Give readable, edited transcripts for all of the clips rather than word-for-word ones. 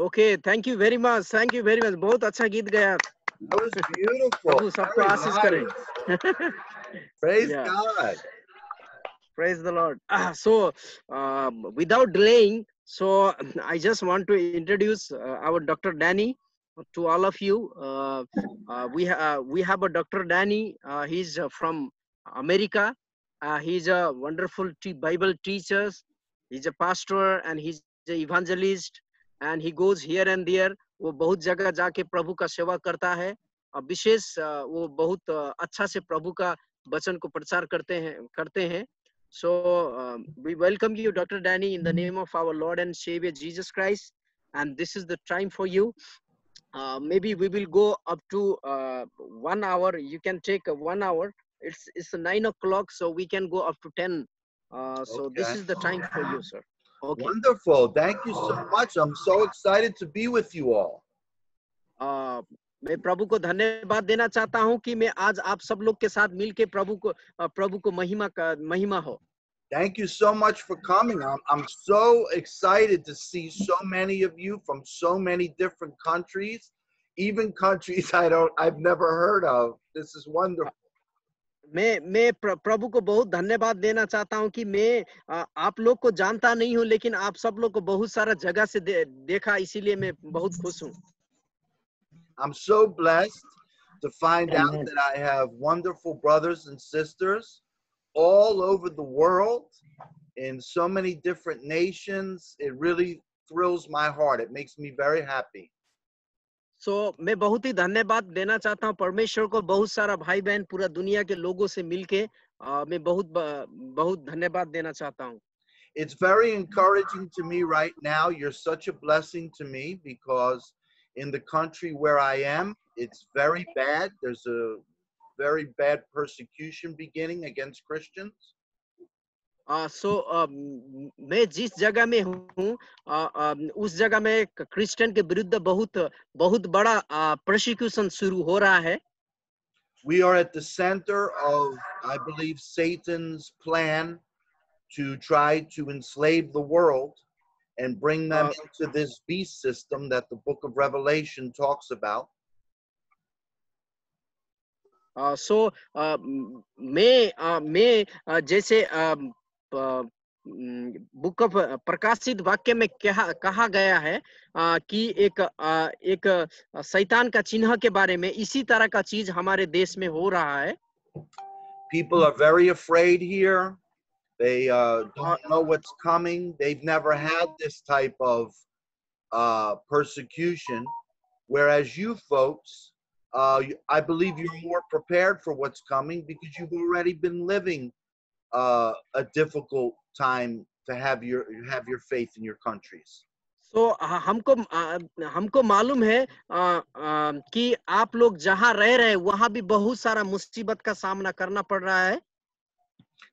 Okay, thank you very much. Thank you very much. बहुत अच्छा गीत गाया. That was beautiful. प्रभु सबको Very आशीष करे. nice. Praise Yeah, God. praise the Lord. So, without delaying, so I just want to introduce our Dr. Danny to all of you. We have a Dr. Danny. He's from America. He's a wonderful Bible teacher. He's a pastor and he's an evangelist. And he goes here and there. वो बहुत जगह जाके प्रभु का सेवा करता है. विशेष वो बहुत अच्छा से प्रभु का वचन को प्रचार करते हैं. So we welcome you, Dr. Danny, in the name of our Lord and Savior Jesus Christ. And this is the time for you. Maybe we will go up to 1 hour. You can take 1 hour. It's 9 o'clock, so we can go up to 10. So this Okay. is the time for you, sir. Okay. Wonderful. Thank you so much. I'm so excited to be with you all. मैं प्रभु को धन्यवाद देना चाहता हूं कि मैं आज आप सब लोग के साथ मिलके प्रभु को महिमा हो. Thank you so much for coming. I'm so excited to see so many of you from so many different countries, even countries I've never heard of. This is wonderful. मैं प्रभु को बहुत धन्यवाद देना चाहता हूं कि मैं आप लोग को जानता नहीं हूं, लेकिन आप सब लोग को बहुत सारा जगह से देखा, इसीलिए मैं बहुत खुश हूं. I'm so blessed to find out that I have wonderful brothers and sisters all over the world in so many different nations. It really thrills my heart. It makes me very happy. So मैं बहुत ही धन्यवाद देना चाहता हूं परमेश्वर को. बहुत सारा भाई बहन पूरा दुनिया के लोगों से मिलके मैं बहुत धन्यवाद देना चाहता हूं. It's very encouraging to me right now. You're such a blessing to me because in the country where I am, it's very bad. There's a very bad persecution beginning against Christians. मैं जिस जगह में हूँ उस जगह में Christian के विरुद्ध बहुत बड़ा प्रोसिक्यूशन शुरू हो रहा है. We are at the center of, I believe, Satan's plan to try to enslave the world and bring them into this beast system that the book of Revelation talks about. मैं जैसे book of प्रकाशित वाक्य में कहा गया है कि एक शैतान का चिन्ह के बारे में इसी तरह का चीज हमारे देश में हो रहा है. People are very afraid here. They don't know what's coming. They've never had this type of persecution, whereas you folks, I believe you're more prepared for what's coming because you've already been living a difficult time to have your faith in your countries. So हमको मालूम है कि आप लोग जहाँ रह रहे हैं वहाँ भी बहुत सारा मुसीबत का सामना करना पड़ रहा है.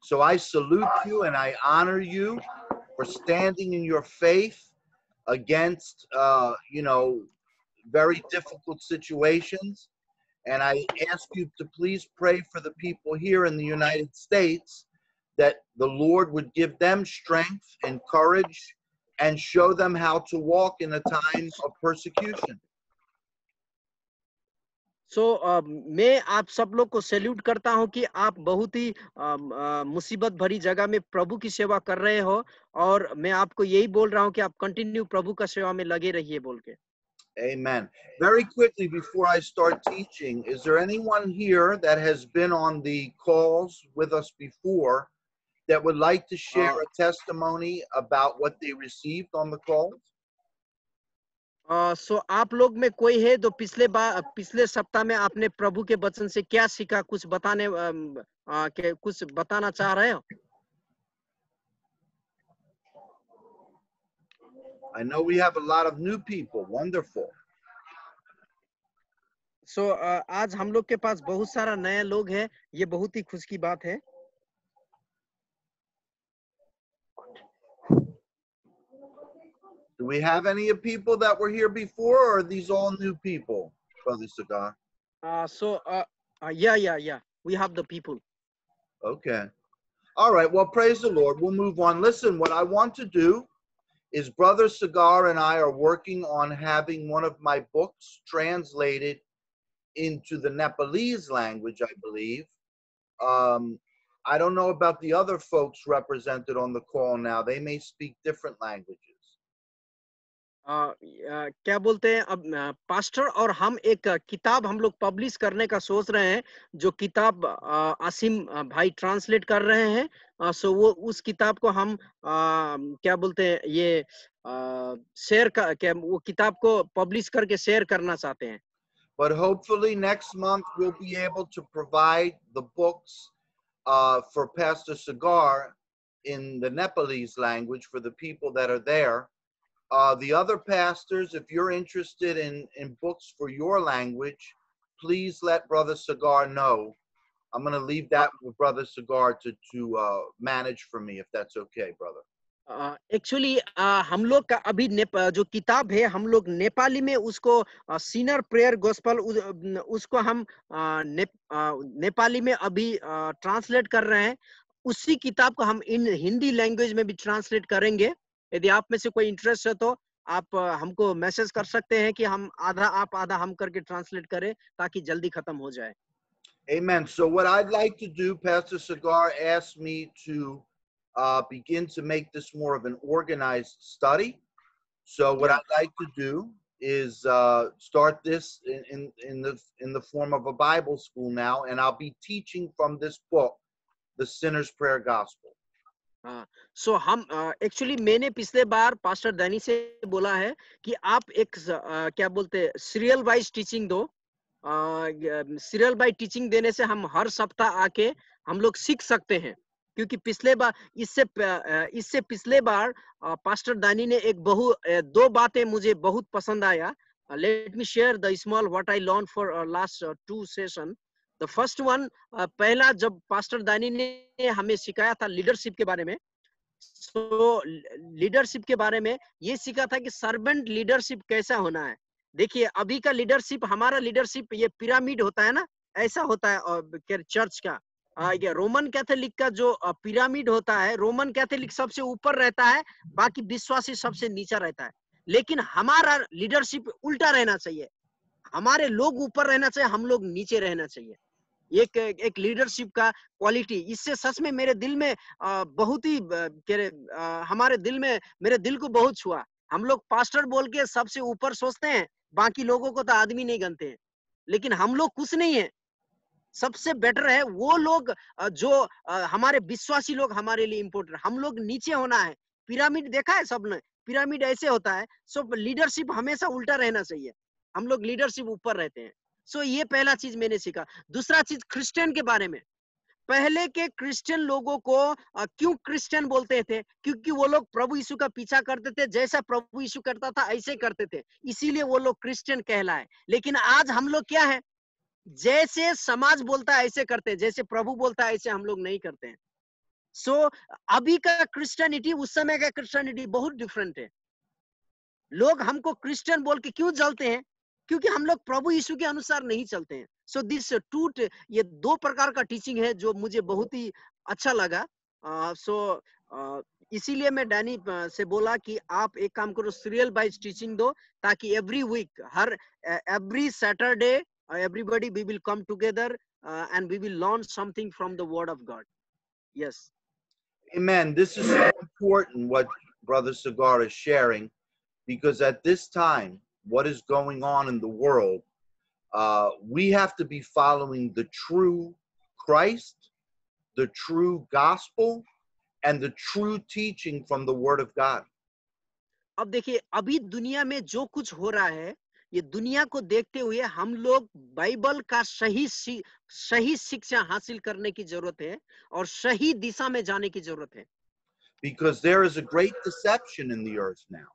So I salute you and I honor you for standing in your faith against very difficult situations. And I ask you to please pray for the people here in the United States that the Lord would give them strength and courage and show them how to walk in a time of persecution. So मैं आप सब लोग को salute करता हूं कि आप बहुत ही मुसीबत भरी जगह में प्रभु की सेवा कर रहे हो, और मैं आपको यही बोल रहा हूं कि आप कंटिन्यू प्रभु का सेवा में लगे रहिए बोल के. Amen. Very quickly before I start teaching, is there anyone here that has been on the calls with us before that would like to share a testimony about what they received on the calls? So आप लोग में कोई है तो पिछले सप्ताह में आपने प्रभु के वचन से क्या सीखा, कुछ बताना चाह रहे हो? I know we have a lot of new people. Wonderful. So आज हम लोग के पास बहुत सारा नया लोग हैं, ये बहुत ही खुश की बात है. Do we have any people that were here before, or are these all new people, Brother Sagar? Yeah. We have the people. Okay. All right. Well, praise the Lord. We'll move on. Listen, what I want to do is Brother Sagar and I are working on having one of my books translated into the Nepalese language, I believe. I don't know about the other folks represented on the call now. They may speak different languages. क्या बोलते हैं अब pastor और हम एक किताब हम लोग पब्लिश करने का सोच रहे हैं, जो किताब आसिम भाई ट्रांसलेट कर रहे हैं। सो वो उस किताब को हम क्या बोलते हैं ये शेयर का क्या वो किताब को पब्लिश करके शेयर करना चाहते हैं। But hopefully next month we'll be able to provide the books for Pastor Sagar in the Nepalese language for the people that are there. The other pastors, if you're interested in books for your language, please let Brother Sagar know. I'm going to leave that with Brother Sagar to manage for me, if that's okay, brother. Actually हम लोग का अभी जो किताब है हम लोग नेपाली में उसको सीनियर प्रेयर गॉस्पल उसको हम नेपाली में अभी ट्रांसलेट कर रहे हैं। उसी किताब को हम इन हिंदी लैंग्वेज में भी ट्रांसलेट करेंगे। यदि आप में से कोई इंटरेस्ट है तो आप हमको मैसेज कर सकते हैं कि हम आधा आप आधा हम करके ट्रांसलेट करें ताकि जल्दी खत्म हो जाए। Amen. So what I'd like to do, Pastor Sagar asked me to begin to make this more of an organized study. So what I'd like to do is start this in the form of a Bible school now, and I'll be teaching from this book, The Sinner's Prayer Gospel. सो हम actually मैंने पिछले बार pastor Danny से बोला है कि आप एक क्या बोलते हैं सीरियल वाइज टीचिंग दो। सीरियल बाय टीचिंग देने से हम हर सप्ताह आके हम लोग सीख सकते हैं, क्योंकि पिछले बार इससे पिछले बार पास्टर दानी ने एक दो बातें मुझे बहुत पसंद आया। Let me share the small what I learn for last 2 session. The first one, पहला जब पास्टर दानी ने हमें सिखाया था लीडरशिप के बारे में। सो लीडरशिप के बारे में ये सीखा था कि सर्वेंट लीडरशिप कैसा होना है। देखिए अभी का लीडरशिप, हमारा लीडरशिप ये पिरामिड होता है ना, ऐसा होता है चर्च का। ये रोमन कैथोलिक का जो पिरामिड होता है, रोमन कैथोलिक सबसे ऊपर रहता है, बाकी विश्वासी सबसे नीचा रहता है। लेकिन हमारा लीडरशिप उल्टा रहना चाहिए, हमारे लोग ऊपर रहना चाहिए, हम लोग नीचे रहना चाहिए। एक लीडरशिप का क्वालिटी, इससे सच में मेरे दिल में बहुत ही हमारे दिल में मेरे दिल को बहुत छुआ। हम लोग पास्टर बोल के सबसे ऊपर सोचते हैं, बाकी लोगों को तो आदमी नहीं गनते हैं, लेकिन हम लोग कुछ नहीं है। सबसे बेटर है वो लोग जो हमारे विश्वासी लोग हमारे लिए इम्पोर्टेंट। हम लोग नीचे होना है। पिरामिड देखा है सबने, पिरामिड ऐसे होता है। सो लीडरशिप हमेशा उल्टा रहना चाहिए, हम लोग लीडरशिप ऊपर रहते हैं। सो ये पहला चीज मैंने सीखा। दूसरा चीज क्रिश्चियन के बारे में, पहले के क्रिश्चियन लोगों को क्यों क्रिश्चियन बोलते थे? क्योंकि वो लोग प्रभु यीशु का पीछा करते थे, जैसा प्रभु यीशु करता था ऐसे करते थे, इसीलिए वो लोग क्रिश्चियन कहलाए। लेकिन आज हम लोग क्या है, जैसे समाज बोलता है ऐसे करते हैं, जैसे प्रभु बोलता है ऐसे हम लोग नहीं करते हैं। सो अभी का क्रिश्चियनिटी उस समय का क्रिश्चियनिटी बहुत डिफरेंट है। लोग हमको क्रिश्चियन बोल के क्यों जलते हैं? क्योंकि हम लोग प्रभु यीशु के अनुसार नहीं चलते हैं। सो दिस ये दो प्रकार का टीचिंग है जो मुझे बहुत ही अच्छा लगा। इसीलिए मैं डैनी से बोला कि आप एक काम करो, सीरियल वाइज टीचिंग दो, ताकि every week every Saturday everybody we will come together and we will learn something from the word of God. Yes. Amen. This is so important what Brother Sagar is sharing, because at this time, what is going on in the world, we have to be following the true Christ, the true gospel, and the true teaching from the word of God. अब देखिए अभी दुनिया में जो कुछ हो रहा है, ये दुनिया को देखते हुए हम लोग बाइबल का सही शिक्षा हासिल करने की जरूरत है और सही दिशा में जाने की जरूरत है। Because there is a great deception in the earth now.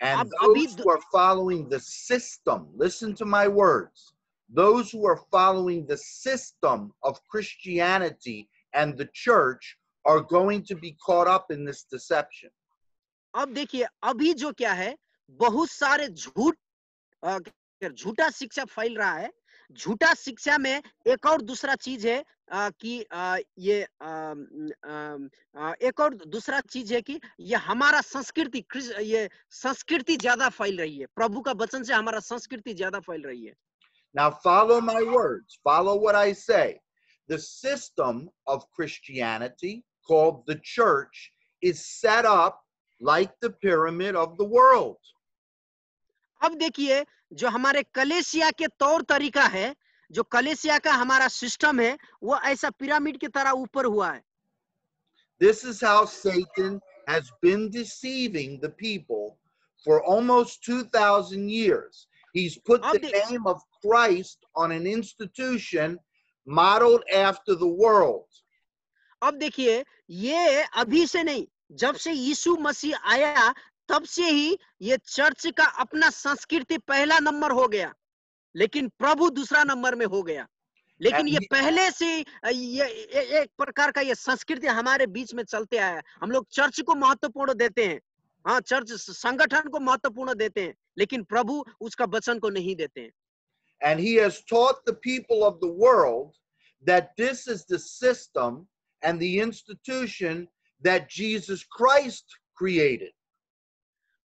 And those who are following the system, listen to my words, those who are following the system of Christianity and the church are going to be caught up in this deception. अब देखिए अभी जो क्या है, बहुत सारे झूठा शिक्षा फैल रहा है, झूठा शिक्षा में एक और दूसरा चीज है कि एक और दूसरा चीज है कि ये हमारा संस्कृति ये संस्कृति ज्यादा फैल रही है। प्रभु का वचन से हमारा संस्कृति ज्यादा फैल रही है। Now follow my words. Follow what I say. The system of Christianity called the church is set up like the pyramid of the world. अब देखिए, जो हमारे कलेसिया के तौर तरीका है, जो कलेसिया का हमारा सिस्टम है, वो ऐसा पिरामिड की तरह ऊपर हुआ है। This is how Satan has been deceiving the people for almost 2,000 years. He's put the name of Christ on an institution modeled after the world. अब देखिए, ये अभी से नहीं, जब से यीशु मसीह आया तब से ही ये चर्च का अपना संस्कृति पहला नंबर हो गया, लेकिन प्रभु दूसरा नंबर में हो गया। लेकिन ये पहले से ये एक प्रकार का ये संस्कृति हमारे बीच में चलते आया है। हम लोग चर्च को महत्वपूर्ण देते हैं, हाँ, चर्च संगठन को महत्वपूर्ण देते हैं, लेकिन प्रभु उसका वचन को नहीं देते हैं। And he has taught the people of the world that this is the system and the institution that Jesus Christ created.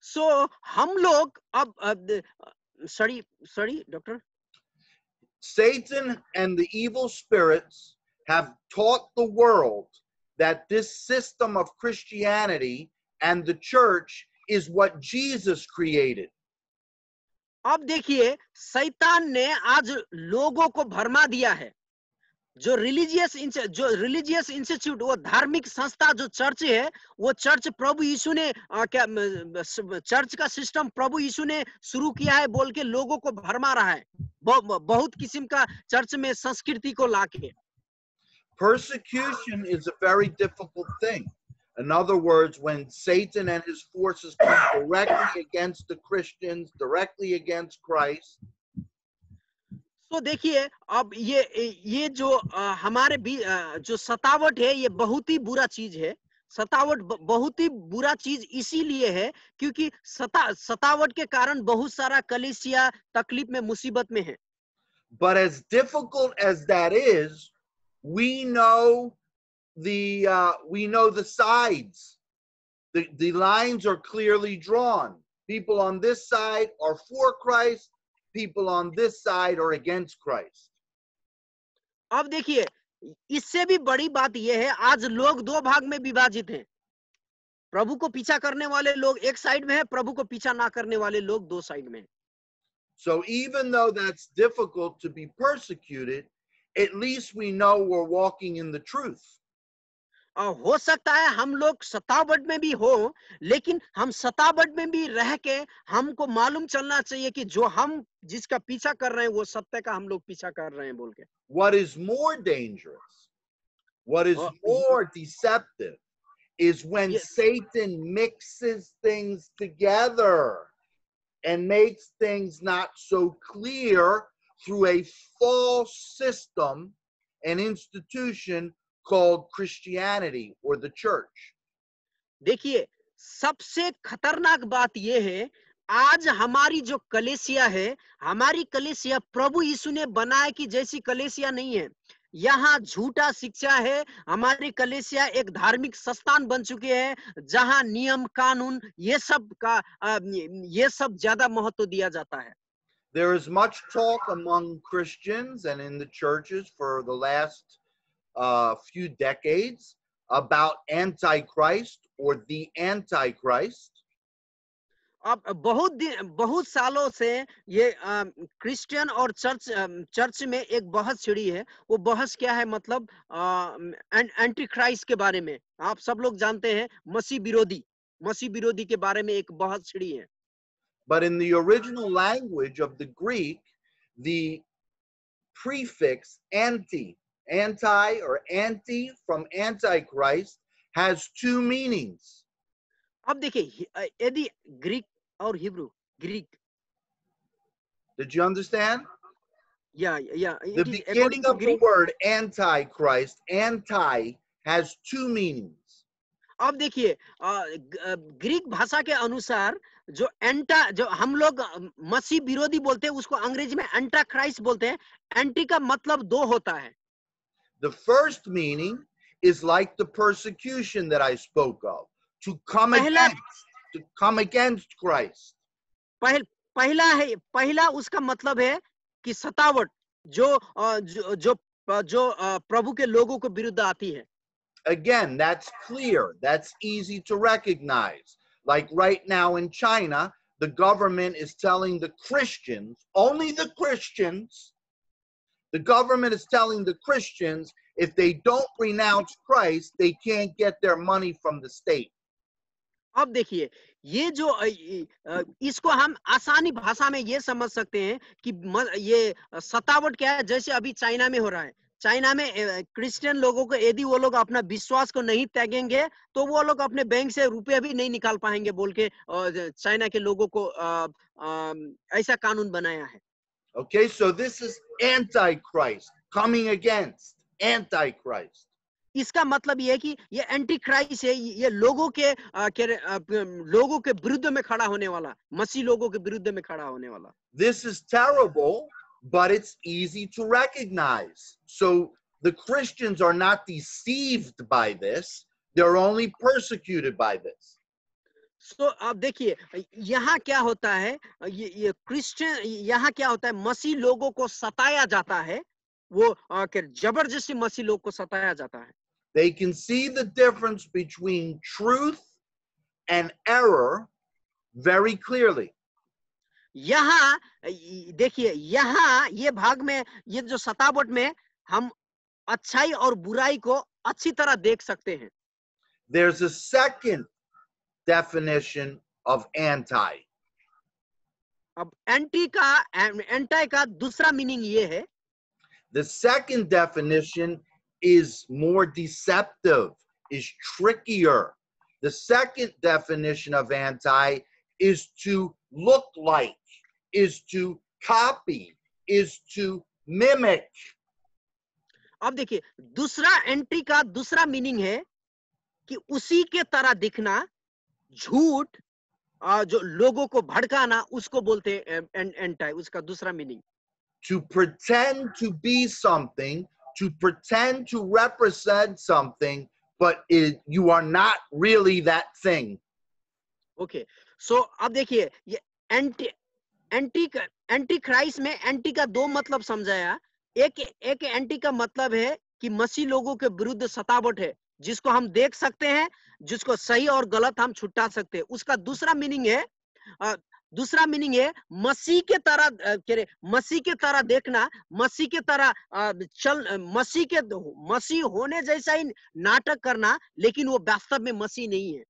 So हम लोग अब sorry doctor, Satan and the evil spirits have taught the world that this system of Christianity and the church is what Jesus created. अब देखिए, शैतान ने आज लोगों को भरमा दिया है। जो रिलीजियस इंस्टीट्यूट, वो धार्मिक संस्था जो चर्च है, वो चर्च प्रभु यीशु ने क्या चर्च का सिस्टम प्रभु यीशु ने शुरू किया है बोल के लोगों को भरमा रहा है, बहुत किस्म का चर्च में संस्कृति को लाके। Persecution is a very difficult thing. In other words, when Satan and his forces come directly against the Christians, directly against Christ. तो देखिए, अब ये जो हमारे भी जो सतावट है, ये बहुत ही बुरा चीज है। सतावट बहुत ही बुरा चीज इसीलिए है क्योंकि सतावट के कारण बहुत सारा कलीसिया तकलीफ में, मुसीबत में है। But as difficult as that is, we know the sides. The lines are clearly drawn. People on this side are for Christ. People on this side are against Christ. अब देखिए, इससे भी बड़ी बात यह है, आज लोग दो भाग में विभाजित हैं। प्रभु को पीछा करने वाले लोग एक साइड में है, प्रभु को पीछा ना करने वाले लोग दो साइड में हैं। So even though that's difficult to be persecuted, at least we know we're walking in the truth. हो सकता है हम लोग सतावट में भी हो, लेकिन हम सतावट में भी रह के हमको मालूम चलना चाहिए कि जो हम जिसका पीछा कर रहे हैं वो सत्य का हम लोग पीछा कर रहे हैं बोल के। What is more dangerous, what is more deceptive is when Satan mixes things together and makes things not so clear through a false system and institution called Christianity or the church. देखिए, सबसे खतरनाक बात यह है, आज हमारी जो कलीसिया है, हमारी कलीसिया प्रभु यीशु ने बनाया कि जैसी कलीसिया नहीं है। यहाँ झूठा शिक्षा है। हमारी कलीसिया एक धार्मिक संस्थान बन चुके हैं जहाँ नियम कानून ये सब ज्यादा महत्व दिया जाता है। There is much talk among Christians and in the churches for the last few decades about Antichrist or the Antichrist. अब बहुत सालों से ये क्रिश्चियन और चर्च में एक बहस छिड़ी है। वो बहस क्या है, मतलब एंटी क्राइस्ट के बारे में। आप सब लोग जानते हैं, मसीह विरोधी के बारे में एक बहस छिड़ी है। But in the original language of the Greek, the prefix anti or anti from Antichrist has two meanings. अब देखिए, यदि ग्रीक और Hebrew, Greek, did you understand? Yeah. The beginning of the word Antichrist, anti has two meanings. अब देखिए Greek भाषा के अनुसार जो एंटा जो हम लोग मसीह विरोधी बोलते हैं उसको अंग्रेजी में एंटा क्राइस्ट बोलते हैं। एंटी का मतलब दो होता है। The first meaning is like the persecution that I spoke of, to come पहला against Christ. पहला उसका मतलब है कि सतावट जो प्रभु के लोगों को विरुद्ध आती है। Again, that's clear. That's easy to recognize. Like right now in China, the government is telling the Christians, only the Christians, the government is telling the Christians, if they don't renounce Christ, they can't get their money from the state. अब देखिए ये जो इसको हम आसानी भाषा में ये समझ सकते हैं कि ये सतावट क्या है। जैसे अभी चाइना में हो रहा है, चाइना में क्रिश्चियन लोगों को यदि वो लोग अपना विश्वास को नहीं त्यागेंगे तो वो लोग अपने बैंक से रुपए भी नहीं निकाल पाएंगे बोल के चाइना के लोगों को ऐसा कानून बनाया है। Okay, so this is antichrist, coming against antichrist. इसका मतलब ये है कि ये एंटी क्राइस्ट है, ये लोगों के विरुद्ध में खड़ा होने वाला, मसीह लोगों के विरुद्ध में खड़ा होने वाला। This is terrible, but it's easy to recognize. So the Christians are not deceived by this, they're only persecuted by this. So अब देखिए यहाँ क्या होता है, ये क्रिश्चियन यहाँ क्या होता है, मसीह लोगों को सताया जाता है, वो जबरदस्ती मसीह लोगों को सताया जाता है। They can see the difference between truth and error very clearly. यहाँ देखिए यहाँ ये भाग में ये जो सतावट में हम अच्छाई और बुराई को अच्छी तरह देख सकते हैं। There's a second definition of anti. अब एंटी का दूसरा मीनिंग ये है। The second definition is more deceptive, is trickier. The second definition of anti is to look like, is to copy, is to mimic. अब देखिए दूसरा anti का दूसरा मीनिंग है कि उसी के तरह दिखना, झूठ जो लोगों को भड़काना, उसको बोलते हैं एंटी, उसका दूसरा meaning. To pretend to be something, to pretend to represent something, but you are not really that thing. Okay, so अब देखिए ये एंटी क्राइस्ट में एंटी का दो मतलब समझाया। एक एंटी का मतलब है कि मसीह लोगों के विरुद्ध सतावट है, जिसको हम देख सकते हैं, जिसको सही और गलत हम छुटा सकते हैं। उसका दूसरा मीनिंग है मसीह के तरह देखना, मसीह के तरह मसीह होने जैसा ही नाटक करना, लेकिन वो वास्तव में मसीह नहीं है।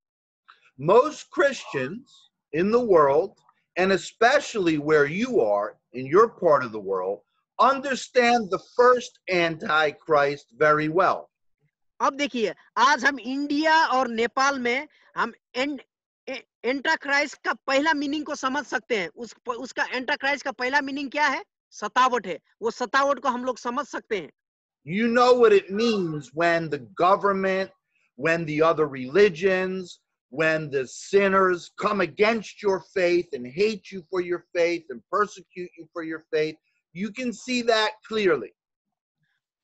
Most Christians in the world, and especially where you are in your part of the world, understand the first antichrist very well. अब देखिए आज हम इंडिया और नेपाल में हम एंटाक्राइस्ट का पहला मीनिंग को समझ सकते हैं। उसका एंटाक्राइस्ट का पहला मीनिंग क्या है? सतावट है। वो सतावट को हम लोग समझ सकते हैं। You know what it means when the government, when the other religions, when the sinners come against your faith and hate you for your faith and persecute you for your faith. You can see that clearly.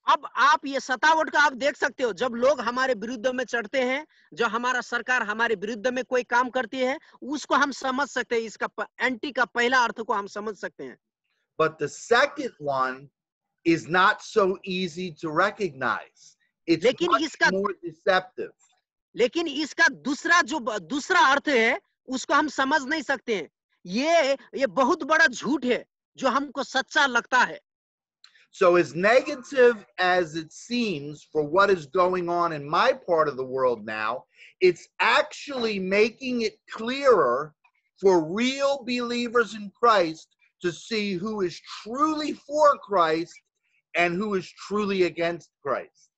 अब आप ये सतावट का आप देख सकते हो, जब लोग हमारे विरुद्ध में चढ़ते हैं, जो हमारा सरकार हमारे विरुद्ध में कोई काम करती है, उसको हम समझ सकते हैं। इसका एंटी का पहला अर्थ को हम समझ सकते हैं। But the second one is not so easy to recognize. It's much more deceptive. लेकिन इसका दूसरा अर्थ है, उसको हम समझ नहीं सकते हैं। ये बहुत बड़ा झूठ है जो हमको सच्चा लगता है। So as negative as it seems for what is going on in my part of the world now, it's actually making it clearer for real believers in Christ to see who is truly for Christ and who is truly against Christ.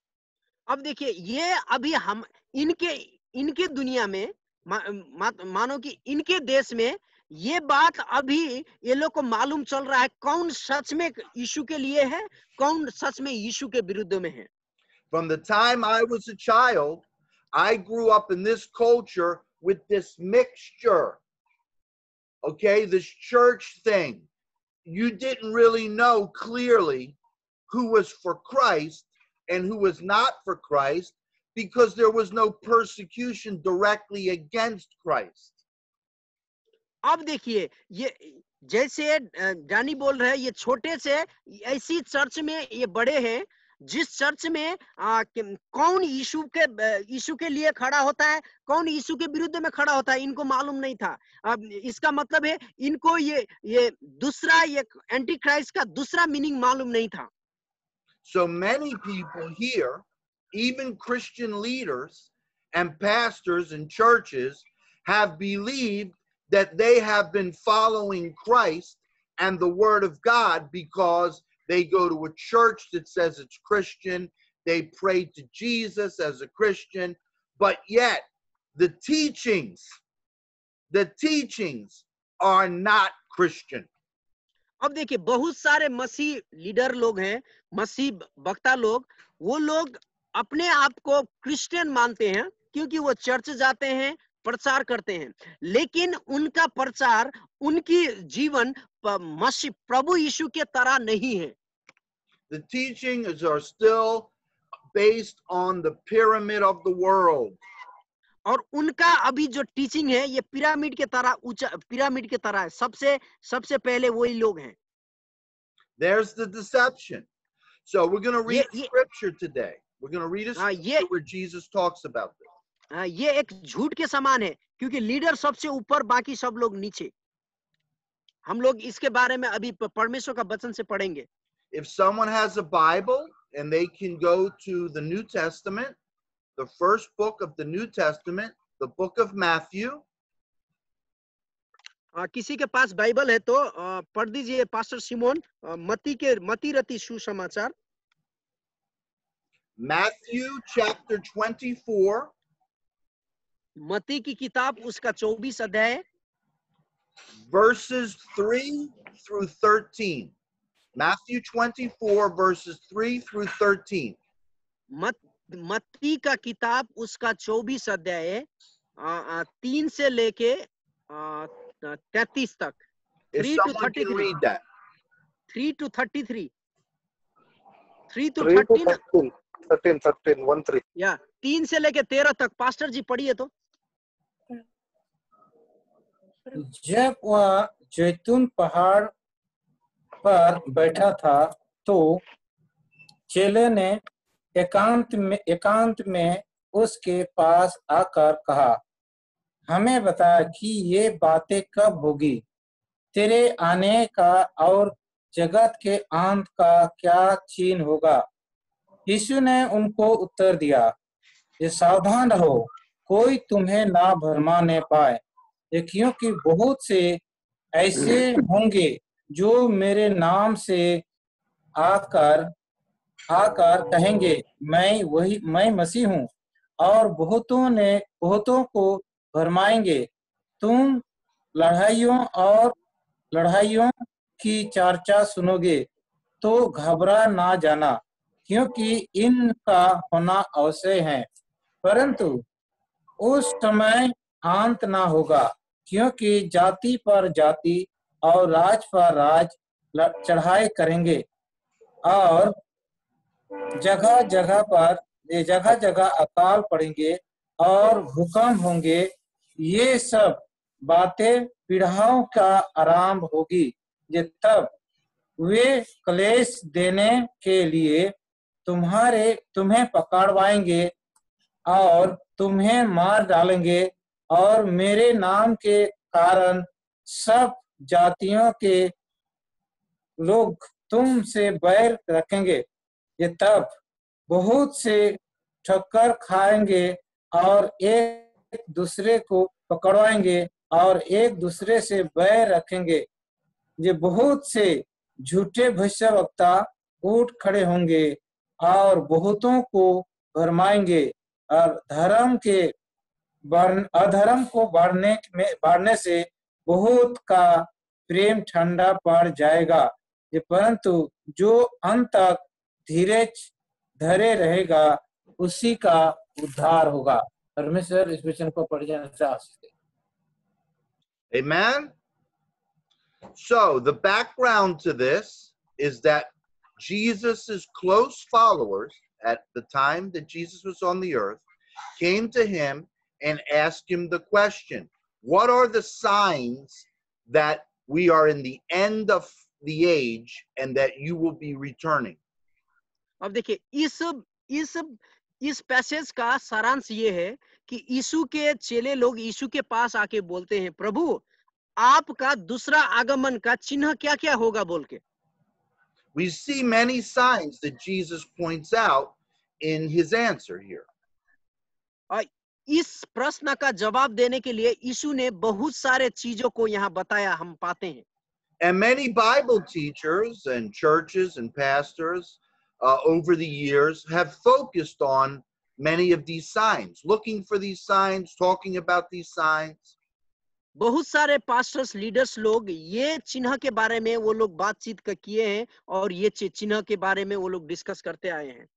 अब देखिए ये अभी हम इनके दुनिया में मानो कि इनके देश में ये बात अभी ये लोग को मालूम चल रहा है, कौन सच में यीशु के लिए है, कौन सच में यीशु के विरुद्ध में है। From the time I was a child, I grew up in this culture with this mixture. Okay, this church thing. You didn't really know clearly who was for Christ and who was not for Christ because there was no persecution directly against Christ. अब देखिए, ये जैसे Danny बोल रहे हैं, ये छोटे से ऐसी चर्च में ये बड़े हैं जिस चर्च में कौन यीशु के लिए खड़ा होता है, कौन यीशु के विरुद्ध में खड़ा होता है, इनको मालूम नहीं था। अब इसका मतलब है इनको ये दूसरा, ये एंटी क्राइस्ट का दूसरा मीनिंग मालूम नहीं था। So many people here, even Christian leaders and pastors and churches, have believed that they have been following Christ and the Word of God because they go to a church that says it's Christian, they pray to Jesus as a Christian, but yet the teachings are not Christian. अब देखिए, बहुत सारे मसीह leader लोग हैं, मसीह वक्ता लोग, वो लोग अपने आप को क्रिश्चियन मानते हैं क्योंकि वो चर्च जाते हैं, प्रचार करते हैं, लेकिन उनका प्रचार, उनकी जीवन मसीह प्रभु यीशु के तरह नहीं है। The teachings are still based on the pyramid of the world. और उनका अभी जो टीचिंग है ये पिरामिड के तरह, ऊंचा पिरामिड के तरह है। सबसे पहले वही लोग हैं। There's the deception. So we're going to read scripture today. We're going to read a scripture where Jesus talks about this. ये एक झूठ के समान है क्योंकि लीडर सबसे ऊपर, बाकी सब लोग नीचे। हम लोग इसके बारे में अभी परमेश्वर का वचन से पढ़ेंगे। If someone has a Bible and they can go to the New Testament, the first book of the New Testament, the book of Matthew. किसी के पास बाइबल है तो पढ़ दीजिए पास्टर सिमोन, मती रती सुसमाचार। Matthew chapter 24. मती की किताब उसका 24 अध्याय, verses 3 through 13. Matthew 24 verses 3 through 13. मत्ती का किताब उसका 24 अध्याय 3 से लेके 33 तक। If someone can read that. 3 to 33. 3 to 13, 1 3. या 3 से लेके 13 तक। पास्टर जी पढ़िए तो। जब वह जैतून पहाड़ पर बैठा था तो चेले ने एकांत में उसके पास आकर कहा, हमें बता कि ये बातें कब होगी, तेरे आने का और जगत के अंत का क्या चिन्ह होगा। यीशु ने उनको उत्तर दिया, ये सावधान रहो, कोई तुम्हें ना भरमाने पाए, क्योंकि बहुत से ऐसे होंगे जो मेरे नाम से आकर कहेंगे मैं मसीह हूँ, और बहुतों को भरमाएंगे। तुम लड़ाइयों की चर्चा सुनोगे तो घबरा ना जाना, क्योंकि इनका होना अवश्य है, परंतु उस समय अंत ना होगा, क्योंकि जाति पर जाति और राज पर राज चढ़ाई करेंगे और जगह जगह अकाल पड़ेंगे और भूकंप होंगे। ये सब बातें पीढ़ाओं का आरंभ होगी, तब वे क्लेश देने के लिए तुम्हें पकड़वाएंगे और तुम्हें मार डालेंगे, और मेरे नाम के कारण सब जातियों के लोग तुमसे बैर रखेंगे। ये तब बहुत से ठक्कर खाएंगे और एक दूसरे को पकड़वाएंगे और एक दूसरे से बैर रखेंगे। ये बहुत से झूठे भविष्यवक्ता उठ खड़े होंगे और बहुतों को भरमाएंगे, और अधर्म को बढ़ने से बहुत का प्रेम ठंडा पड़ जाएगा, परंतु जो अंत तक धीरज धरे रहेगा उसी का उद्धार होगा। परमेश्वर इस वचन को पढ़ जाने से आशीष दे। Amen. So the background to this is that Jesus's close followers at the time that Jesus was on the earth came to him and asked him the question, what are the signs that we are in the end of the age and that you will be returning? अब देखिए इस passage का सारांश ये है कि यीशु के चेले लोग यीशु के पास आके बोलते हैं, प्रभु आपका दूसरा आगमन का चिन्ह क्या क्या होगा बोल के। We see many signs that Jesus points out in his answer here. और इस प्रश्न का जवाब देने के लिए यीशु ने बहुत सारे चीजों को यहाँ बताया, हम पाते हैं। And many Bible teachers and churches and pastors over the years have focused on many of these signs, looking for these signs, talking about these signs. बहुत सारे पास्टर्स लीडर्स लोग ये चिन्ह के बारे में वो लोग बातचीत किए हैं और ये चिन्ह के बारे में वो लोग डिस्कस करते आए हैं।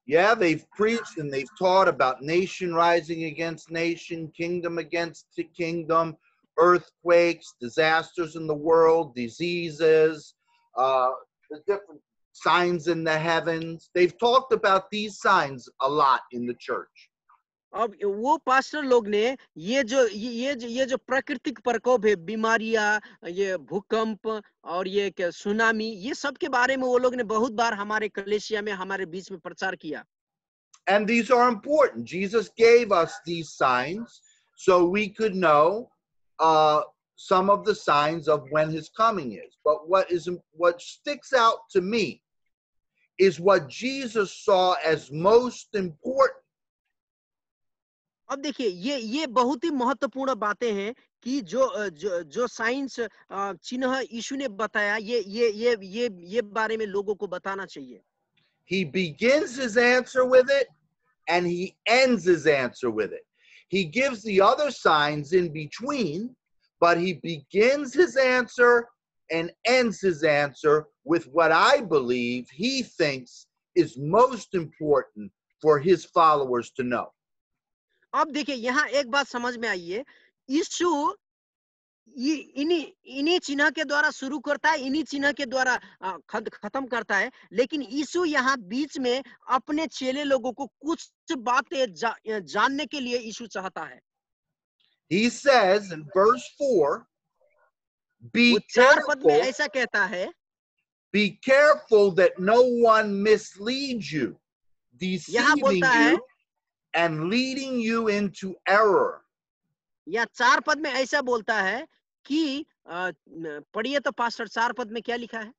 Yeah, they've preached and they've taught about nation rising against nation, kingdom against kingdom, earthquakes, disasters in the world, diseases, the different signs in the heavens. They've talked about these signs a lot in the church. अब वो pastor लोग ने ये जो प्राकृतिक प्रकोप है, बीमारियां, ये भूकंप और ये क्या सुनामी, ये सब के बारे में वो लोग ने बहुत बार हमारे कलीसिया में हमारे बीच में प्रचार किया। And these are important. Jesus gave us these signs so we could know some of the signs of when his coming is. But what sticks out to me is what Jesus saw as most important. अब देखिए ये बहुत ही महत्वपूर्ण बातें हैं कि जो science चिन्ह यीशु ने बताया, ये बारे में लोगों को बताना चाहिए। He begins his answer with it and he ends his answer with it. He gives the other signs in between, but he begins his answer and ends his answer with what I believe he thinks is most important for his followers to know. अब देखिए यहाँ एक बात समझ में आई है, यीशु इन्हीं चिन्ह के द्वारा शुरू करता है, इन्हीं चिन्ह के द्वारा खत्म करता है, लेकिन यीशु यहाँ बीच में अपने चेले लोगों को कुछ बातें जानने के लिए यीशु चाहता है। He says in verse 4, be ऐसा कहता है, be careful that no one misleads you, deceiving you and leading you into error. या 4 पद में ऐसा बोलता है कि पढ़िए तो पास्टर, 4 पद में क्या लिखा है?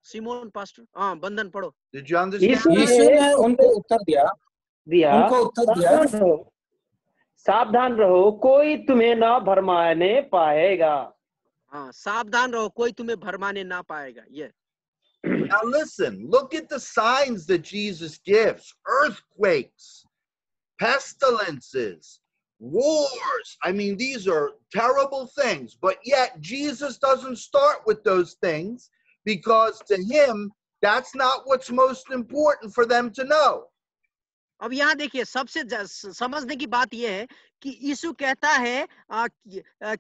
सिमोन पास्टर, हाँ बंधन पढ़ो। Did you understand? यीशु ने उनको उत्तर दिया, सावधान रहो कोई तुम्हें ना भरमाने पाएगा। हाँ, सावधान रहो कोई तुम्हें भरमाने ना पाएगा। ये Now listen, look at the signs that Jesus gives: earthquakes, pestilences, wars. I mean, these are terrible things, but yet Jesus doesn't start with those things because to him, that's not what's most important for them to know. अब यहाँ देखिए, सबसे समझने की बात यह है कि यीशु कहता है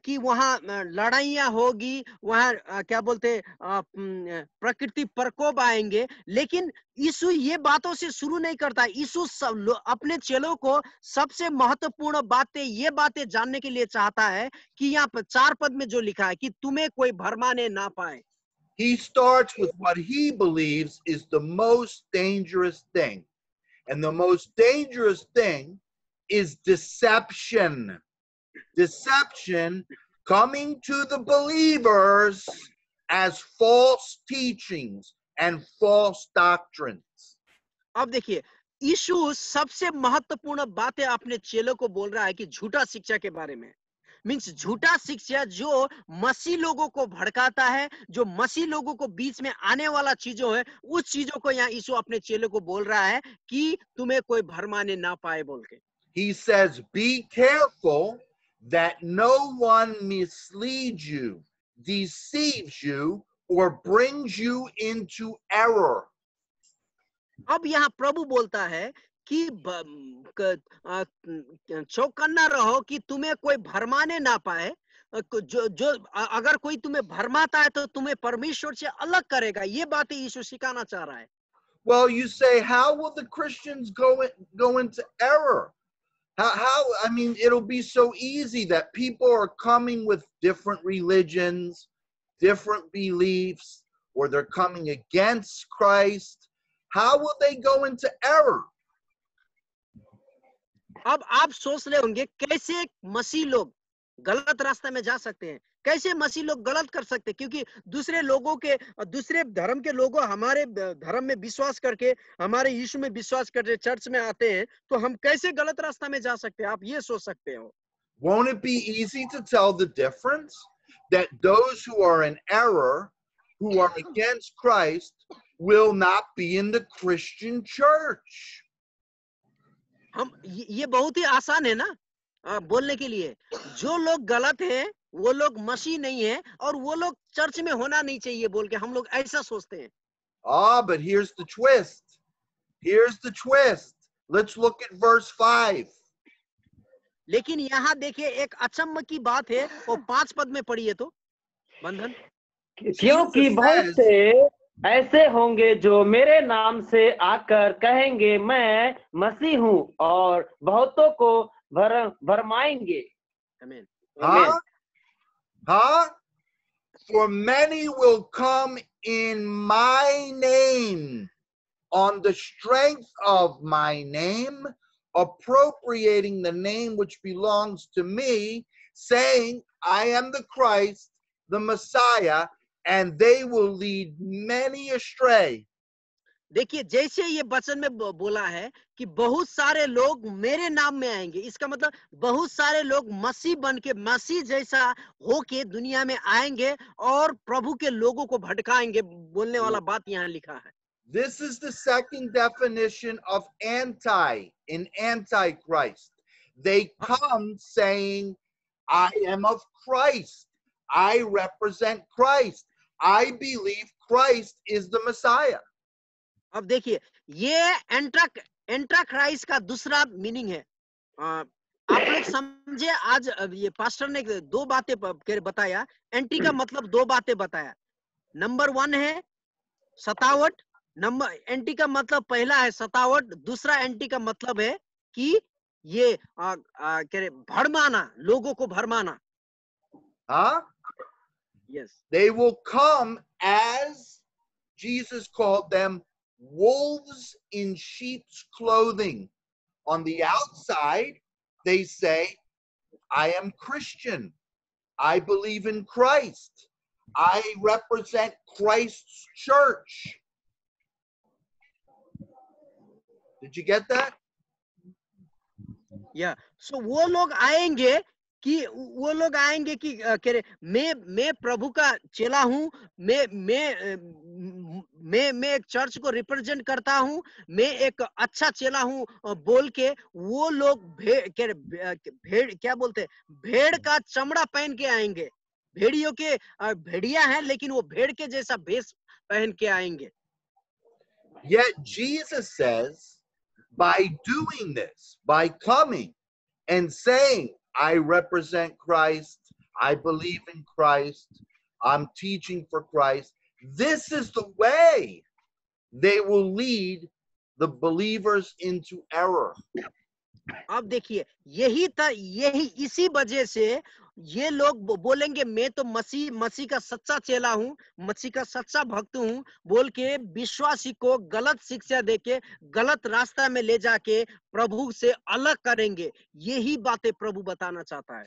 कि वहाँ लड़ाइयाँ होगी, वहाँ क्या बोलते प्रकृति प्रकोप आएंगे, लेकिन यीशु ये बातों से शुरू नहीं करता। यीशु अपने चेलों को सबसे महत्वपूर्ण बातें, ये बातें जानने के लिए चाहता है कि यहाँ पर 4 पद में जो लिखा है कि तुम्हें कोई भरमाने ना पाए। He starts with what he believes is the most dangerous thing. And the most dangerous thing is deception. Deception coming to the believers as false teachings and false doctrines. अब देखिए, यीशु सबसे महत्वपूर्ण बातें अपने चेलों को बोल रहा है कि झूठा शिक्षा के बारे में। मीन्स झूठा शिक्षा जो मसीह लोगों को भड़काता है, जो मसीह लोगों को बीच में आने वाला चीजों है, उस चीजों को यहाँ यीशु अपने चेलों को बोल रहा है कि तुम्हें कोई भरमाने ना पाए बोल के। He says, be careful that no one misleads you, deceives you, or brings you into error. अब यहाँ प्रभु बोलता है कि चौकन्ना रहो कि तुम्हें कोई भरमाने ना पाए। जो अगर कोई तुम्हें भरमाता है तो तुम्हें परमेश्वर से अलग करेगा। ये बातें यीशु सिखाना चाह रहा है। Well, you say, how will the Christians go into error? How, I mean, it'll be so easy that people are coming with different religions, different beliefs, or they're coming against Christ. How will they go into error? अब आप सोच रहे होंगे कैसे मसीह लोग गलत रास्ते में जा सकते हैं, कैसे मसीह लोग गलत कर सकते हैं, क्योंकि दूसरे लोगों के, दूसरे धर्म के लोगों हमारे धर्म में विश्वास करके, हमारे यीशु में विश्वास करके चर्च में आते हैं, तो हम कैसे गलत रास्ता में जा सकते हैं? आप ये सोच सकते हो। Won't it be easy to tell the difference? That those who are in error, who are against Christ, will not be in the Christian church. हम ये बहुत ही आसान है ना बोलने के लिए। जो लोग गलत हैं वो लोग मसीह नहीं है और वो लोग चर्च में होना नहीं चाहिए बोल के हम लोग ऐसा सोचते हैं। But here's the twist. Here's the twist. Let's look at verse 5. लेकिन यहाँ देखिए एक अचम्म की बात है, वो 5 पद में पढ़िए तो बंधन। क्योंकि बहुत से ऐसे होंगे जो मेरे नाम से आकर कहेंगे मैं मसीह हूँ और बहुतों को भरमाएंगे। आमीन। For many will come in my name, on the strength of my name, appropriating the name which belongs to me, saying, I am the Christ, the Messiah, and they will lead many astray. देखिए जैसे ये वचन में बोला है कि बहुत सारे लोग मेरे नाम में आएंगे, इसका मतलब बहुत सारे लोग मसीह बन के, मसीह जैसा होके दुनिया में आएंगे और प्रभु के लोगों को भटकाएंगे, बोलने वाला बात यहाँ लिखा है। This is the second definition of antichrist. They come saying, I am of Christ. I represent Christ. I believe Christ is the Messiah. अब देखिए ये एंट्रा क्राइस्ट का दूसरा मीनिंग है। आप लोग समझे, आज ये पास्टर ने 2 बातें बताया। एंटी का मतलब 2 बातें बताया। नंबर 1 है सतावट। एंटी का मतलब पहला है सतावट, दूसरा एंटी का मतलब है कि ये भरमाना, लोगों को भरमाना। Yes. They will come as Jesus called them wolves in sheep's clothing. On the outside, they say, I am Christian. I believe in Christ. I represent Christ's church. Did you get that? Yeah. So वो लोग आएंगे कि मैं प्रभु का चेला हूँ, मैं एक चर्च को रिप्रेजेंट करता हूँ, मैं एक अच्छा चेला हूँ बोल के वो लोग भेड़ क्या बोलते हैं, भेड़ का चमड़ा पहन के आएंगे। भेड़ियों के भेड़िया हैं लेकिन वो भेड़ के जैसा भेष पहन के आएंगे। Yet Jesus says, by doing this, by coming and saying, I represent Christ, I believe in Christ, I'm teaching for Christ, this is the way they will lead the believers into error. अब देखिए यही इसी वजह से ये लोग बोलेंगे मैं तो मसीह का सच्चा चेला हूँ, मसीह का सच्चा भक्त हूँ बोल के विश्वासी को गलत शिक्षा देके गलत रास्ता में ले जाके प्रभु से अलग करेंगे। यही बातें प्रभु बताना चाहता है।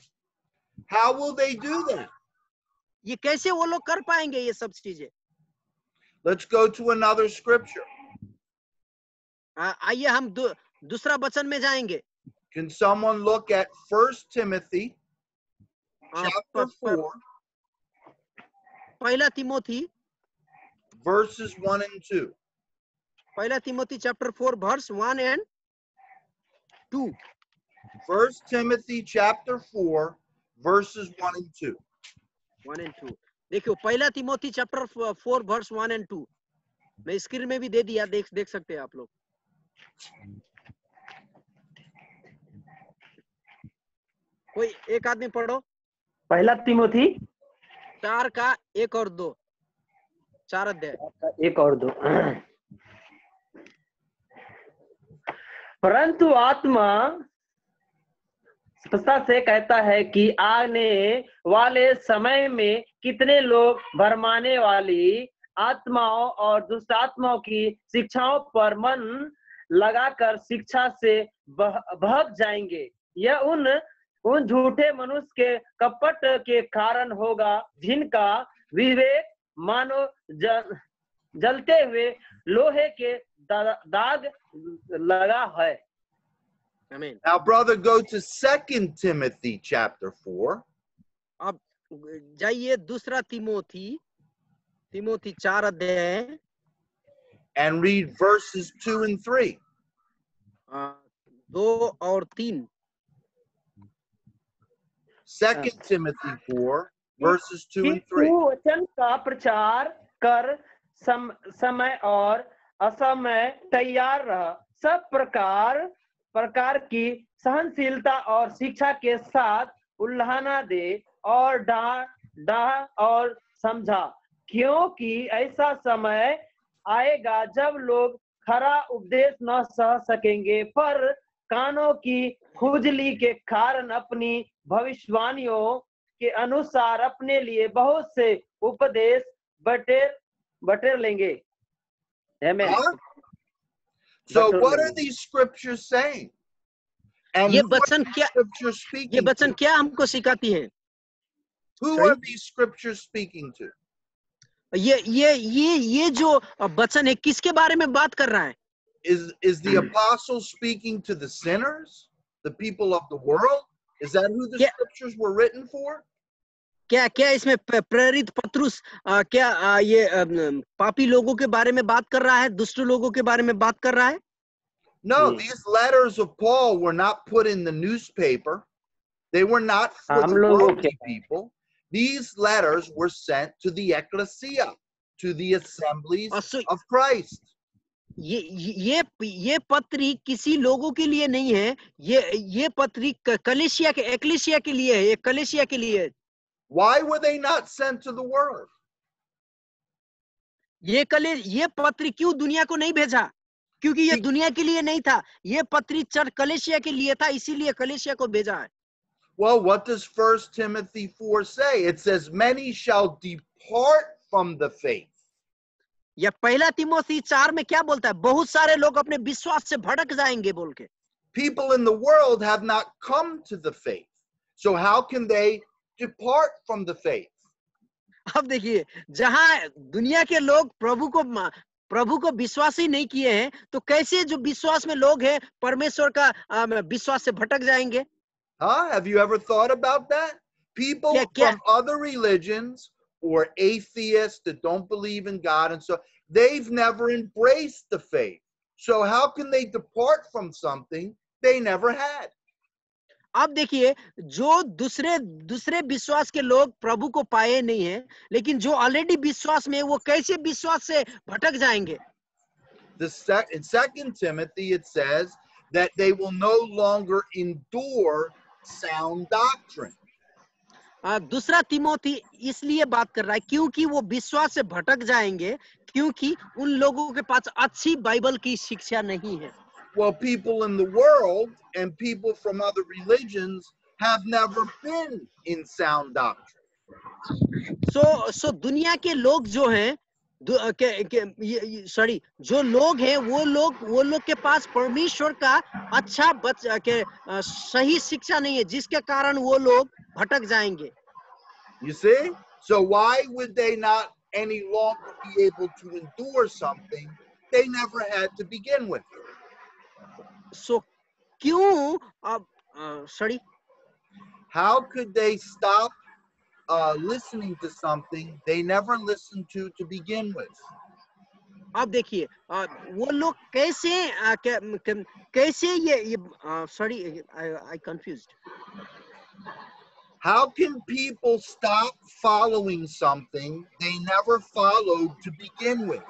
How will they do that? ये कैसे वो लोग कर पाएंगे ये सब चीजें? Let's go to another scripture. आइए हम दूसरा वचन में जाएंगे। Can someone look at 1 Timothy chapter 4, पहला तिमोथी verses 1 and 2. पहला Timothy chapter 4 verse 1 and 2. 1 Timothy chapter 4, verses 1 and 2. 1 and 2. देखियो पहला तिमोथी chapter 4 verse 1 and 2 मैं स्क्रीन में भी दे दिया, देख सकते हैं आप लोग। कोई एक आदमी पढ़ो। पहला तिमोथी 4 का 1 और 2, 4 अध्याय। 1 और 2। परंतु आत्मा स्पष्टता से कहता है कि आने वाले समय में कितने लोग भरमाने वाली आत्माओं और दुष्टात्माओं की शिक्षाओं पर मन लगाकर शिक्षा से बहक जाएंगे। यह उन झूठे मनुष्य के कपट के कारण होगा जिनका विवेक मानो जलते हुए लोहे के दाग लगा है। आमीन। Now, brother, go to 2 Timothy chapter 4. अब जाइए दूसरा तिमोथी 4 अध्याय and read verses 2 and 3. 2 और 3। 2 Timothy 4, verses 2 and 3. वचन का प्रचार कर समय और असमय तैयार रह, सब प्रकार की सहनशीलता और शिक्षा के साथ उल्लाहना दे और डाह और समझा, क्योंकि ऐसा समय आएगा जब लोग खरा उपदेश न सह सकेंगे, पर कानों की खुजली के कारण अपनी भविष्यवाणियों के अनुसार अपने लिए बहुत से उपदेश बटेर लेंगे। Amen. So what are these scriptures saying? And ये who are वचन these क्या scriptures speaking ये वचन to? क्या हमको सिखाती हैं? Who Sorry? are these scriptures speaking to? ये जो वचन है किसके बारे में बात कर रहा है? Is the apostle speaking to the sinners, the people of the world? Is that who the scriptures were written for? क्या इसमें प्रेरित पत्रुस क्या ये पापी लोगों के बारे में बात कर रहा है, दुष्ट लोगों के बारे में बात कर रहा है? No, these letters of Paul were not put in the newspaper. They were not for the worldly people. These letters were sent to the ecclesia, to the assemblies of Christ. ये पत्री किसी लोगों के लिए नहीं है, ये पत्री कलीसिया के एक्लेसिया के लिए है, ये कलीसिया के लिए है। Why were they not sent to the world? ये पत्री क्यों दुनिया को नहीं भेजा? क्योंकि ये दुनिया के लिए नहीं था, ये पत्री कलीसिया के लिए था, इसीलिए कलीसिया को भेजा है। Well, what does 1 Timothy 4 say? It says, many shall depart from the faith. या पहला तिमोथी 4 में क्या बोलता है? बहुत सारे लोग अपने विश्वास से भटक जाएंगे बोल के। People in the world have not come to the faith. So how can they depart from the faith? अब देखिए, जहां दुनिया के लोग प्रभु को विश्वास ही नहीं किए हैं, तो कैसे जो विश्वास में लोग हैं परमेश्वर का विश्वास से भटक जाएंगे? Have you ever thought about that? People from other religions or atheists that don't believe in God, and so they've never embraced the faith. So how can they depart from something they never had? अब देखिए, जो दूसरे विश्वास के लोग प्रभु को पाए नहीं हैं, लेकिन जो ऑलरेडी विश्वास में, वो कैसे विश्वास से भटक जाएंगे? In 2 Timothy it says that they will no longer endure sound doctrine. दूसरा तिमोथी इसलिए बात कर रहा है क्योंकि वो विश्वास से भटक जाएंगे, क्योंकि उन लोगों के पास अच्छी बाइबल की शिक्षा नहीं है। Well, people in the world and people from other religions have never been in sound doctrine. So दुनिया के लोग जो हैं, जो लोग हैं, वो लोग के पास परमेश्वर का अच्छा सही शिक्षा नहीं है, जिसके कारण वो लोग भटक जाएंगे। You see? So why would they not any longer be able to endure something they never had to begin with? So क्यों how could they stop listening to something they never listened to begin with? अब देखिए, वो लोग कैसे ये I confused. How can people stop following something they never followed to begin with?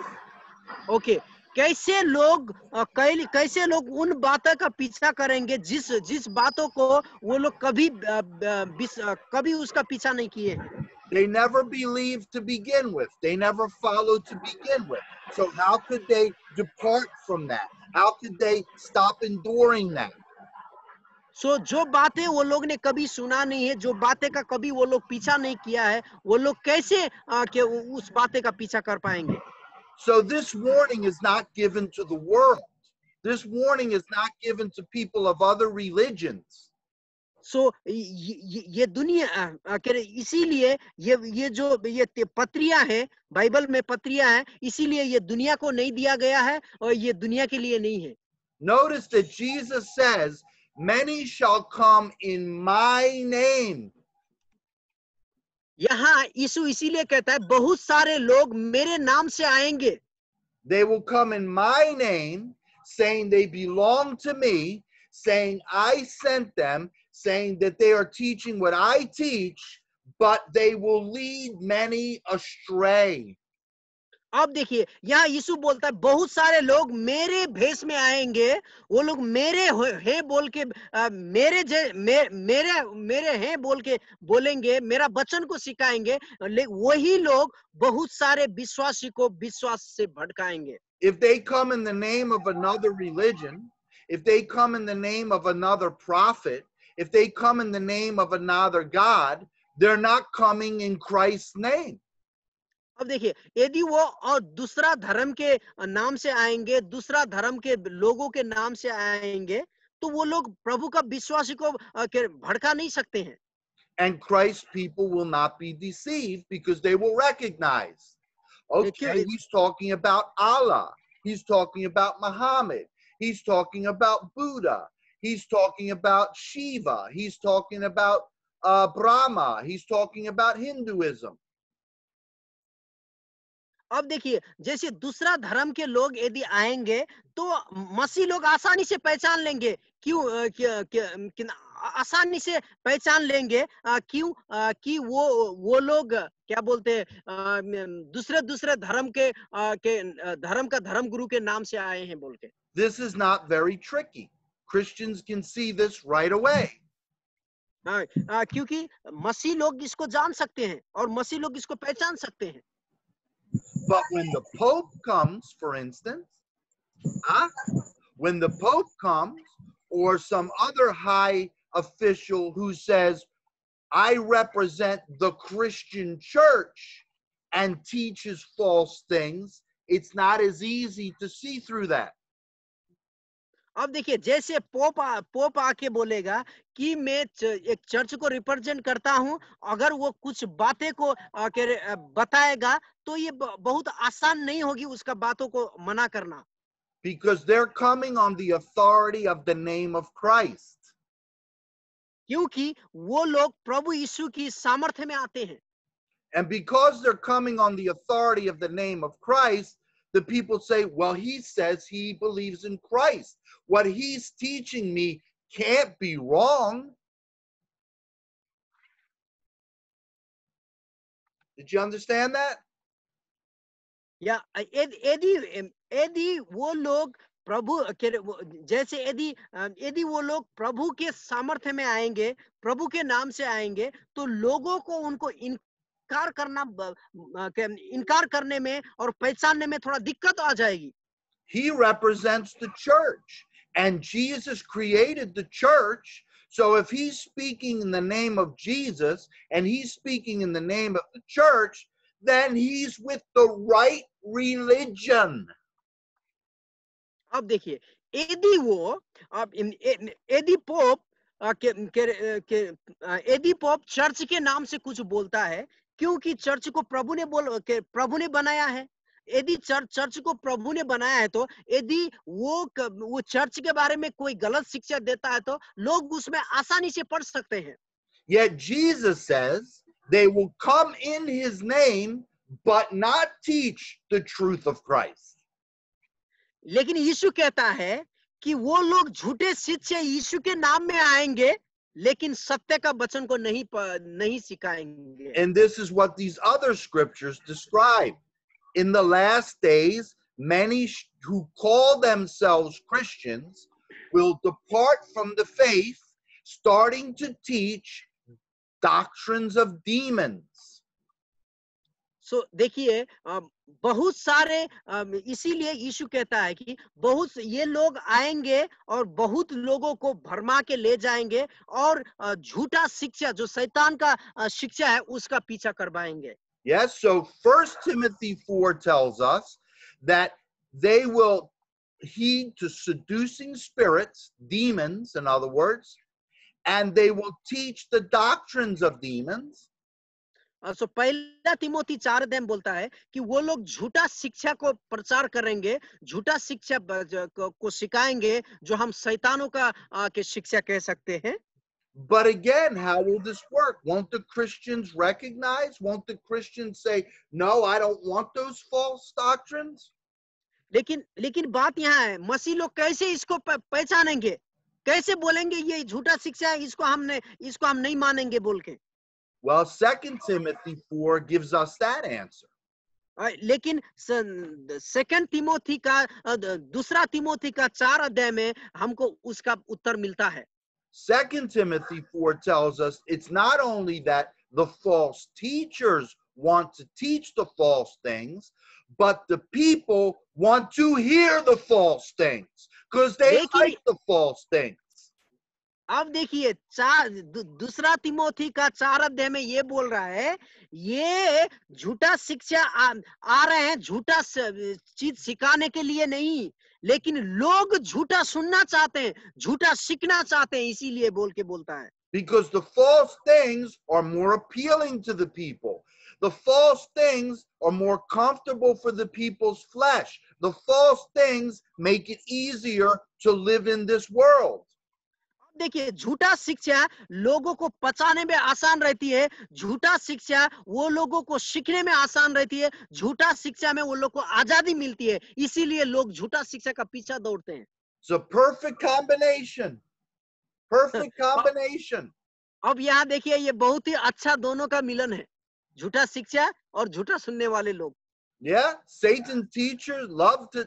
Okay, कैसे लोग कैसे लोग उन बातों का पीछा करेंगे जिस बातों को वो लोग कभी उसका पीछा नहीं किए हैं। They never believed to begin with. They never followed to begin with. So how could they depart from that? How could they stop enduring that? सो जो बातें वो लोग ने कभी सुना नहीं है, जो बातें का कभी वो लोग पीछा नहीं किया है, वो लोग कैसे उस बातें का पीछा कर पाएंगे? So this warning is not given to the world. This warning is not given to people of other religions. सो ये दुनिया इसीलिए ये पत्रियां है, बाइबल में पत्रियां है, इसीलिए ये दुनिया को नहीं दिया गया है और ये दुनिया के लिए नहीं है। Notice that Jesus says, many shall come in my name. यहाँ यीशु इसीलिए कहता है बहुत सारे लोग मेरे नाम से आएंगे। They will come in my name, saying they belong to me, saying I sent them, saying that they are teaching what I teach, but they will lead many astray. अब देखिए यहाँ यीशु बोलता है बहुत सारे लोग मेरे भेष में आएंगे, वो लोग मेरे हैं बोल के मेरे हैं बोल के बोलेंगे, मेरा वचन को सिखाएंगे, वही लोग बहुत सारे विश्वासी को विश्वास से भटकाएंगे। If they come in the name of another religion, if they come in the name of another prophet, if they come in the name of another God, they're not coming in Christ's name. अब देखिए यदि वो और दूसरा धर्म के नाम से आएंगे, दूसरा धर्म के लोगों के नाम से आएंगे, तो वो लोग प्रभु का विश्वासी को भड़का नहीं सकते हैं। And Christ's people will not be deceived because they will recognize, okay, he's talking about Allah, he's talking about Muhammad, he's talking about Buddha, he's talking about Shiva, he's talking about Brahma, he's talking about Hinduism. अब देखिए जैसे दूसरा धर्म के लोग यदि आएंगे तो मसीह लोग आसानी से पहचान लेंगे, क्यों आसानी से पहचान लेंगे, क्यों कि वो लोग क्या बोलते हैं दूसरे धर्म के धर्म का धर्म गुरु के नाम से आए हैं बोल के। This is not very tricky. Christians can see this right away. क्योंकि मसीह लोग इसको जान सकते हैं और मसीह लोग इसको पहचान सकते हैं। But when the Pope comes, for instance, when the Pope comes, or some other high official who says, I represent the Christian church, and teaches false things, it's not as easy to see through that. अब देखिए जैसे pope आके बोलेगा कि मैं एक church को represent करता हूं, अगर वो कुछ बातें को बताएगा तो ये बहुत आसान नहीं होगी उसका बातों को मना करना। Because they're coming on the authority of the name of Christ. क्योंकि वो लोग प्रभु यीशु की सामर्थ्य में आते हैं। And because they're coming on the authority of the name of Christ, the people say, well, he says he believes in Christ. What he's teaching me can't be wrong. Did you understand that? या यदि वो लोग प्रभु जैसे यदि वो लोग प्रभु के सामर्थ्य में आएंगे, प्रभु के नाम से आएंगे, तो लोगों को उनको इनकार करने में और पहचानने में थोड़ा दिक्कत आ जाएगी। He represents the church, and Jesus created the church. So if he's speaking in the name of Jesus and he's speaking in the name of the church, then he's with the right religion. अब देखिए यदि वो यदि pope church के नाम से कुछ बोलता है, क्योंकि चर्च को प्रभु ने बनाया है, यदि चर्च को प्रभु ने बनाया है, तो यदि वो चर्च के बारे में कोई गलत शिक्षा देता है तो लोग उसमें आसानी से पढ़ सकते हैं। Yet Jesus says they will come in his name but not teach the truth of Christ. लेकिन यीशु कहता है कि वो लोग झूठे शिष्य यीशु के नाम में आएंगे लेकिन सत्य का वचन को नहीं सिखाएंगे। And this is what these other scriptures describe. In the last days, many who call themselves Christians will depart from the faith, starting to teach doctrines of demons. सो देखिए बहुत सारे इसीलिए यीशु कहता है कि बहुत ये लोग आएंगे और बहुत लोगों को भरमा के ले जाएंगे और झूठा शिक्षा जो शैतान का शिक्षा है उसका पीछा करवाएंगे. Yes, so 1 Timothy 4 tells us that they will heed to seducing spirits, demons, in other words, and they will teach the doctrines of demons. सो पहला तिमोथी 4 बोलता है कि वो लोग झूठा शिक्षा को प्रचार करेंगे, झूठा शिक्षा को सिखाएंगे जो हम शैतानों का के शिक्षा कह सकते हैं. But again, how will this work? Won't the Christians recognize? Won't the Christians say, no, I don't want those false doctrines? लेकिन बात यहाँ है, मसीह लोग कैसे इसको पहचानेंगे, कैसे बोलेंगे ये झूठा शिक्षा है, इसको हम नहीं मानेंगे बोल के. Well, 2 Timothy 4 gives us that answer. लेकिन सेकंड तिमोथी का दूसरा तिमोथी का 4 में हमको उसका उत्तर मिलता है. 2 Timothy 4 tells us it's not only that the false teachers want to teach the false things, but the people want to hear the false things because they like the false things. अब देखिए दूसरा तिमोथी का 4 में ये बोल रहा है, ये झूठा शिक्षा आ रहे हैं झूठा चीज सिखाने के लिए नहीं, लेकिन लोग झूठा सुनना चाहते हैं, झूठा सीखना चाहते हैं, इसीलिए बोल के बोलता है. Because the false things are more appealing to the people. The false things are more comfortable for the people's flesh. The false things make it easier to live in this world. देखिए झूठा शिक्षा लोगों को पचाने में आसान रहती है, झूठा शिक्षा वो लोगों को सीखने में आसान रहती है, झूठा शिक्षा में वो लोग को आजादी मिलती है, इसीलिए लोग झूठा शिक्षा का पीछा दौड़ते हैं. It's a perfect combination. Perfect combination. अब यहाँ देखिए ये बहुत ही अच्छा दोनों का मिलन है, झूठा शिक्षा और झूठा सुनने वाले लोग. Yeah, Satan's teachers love to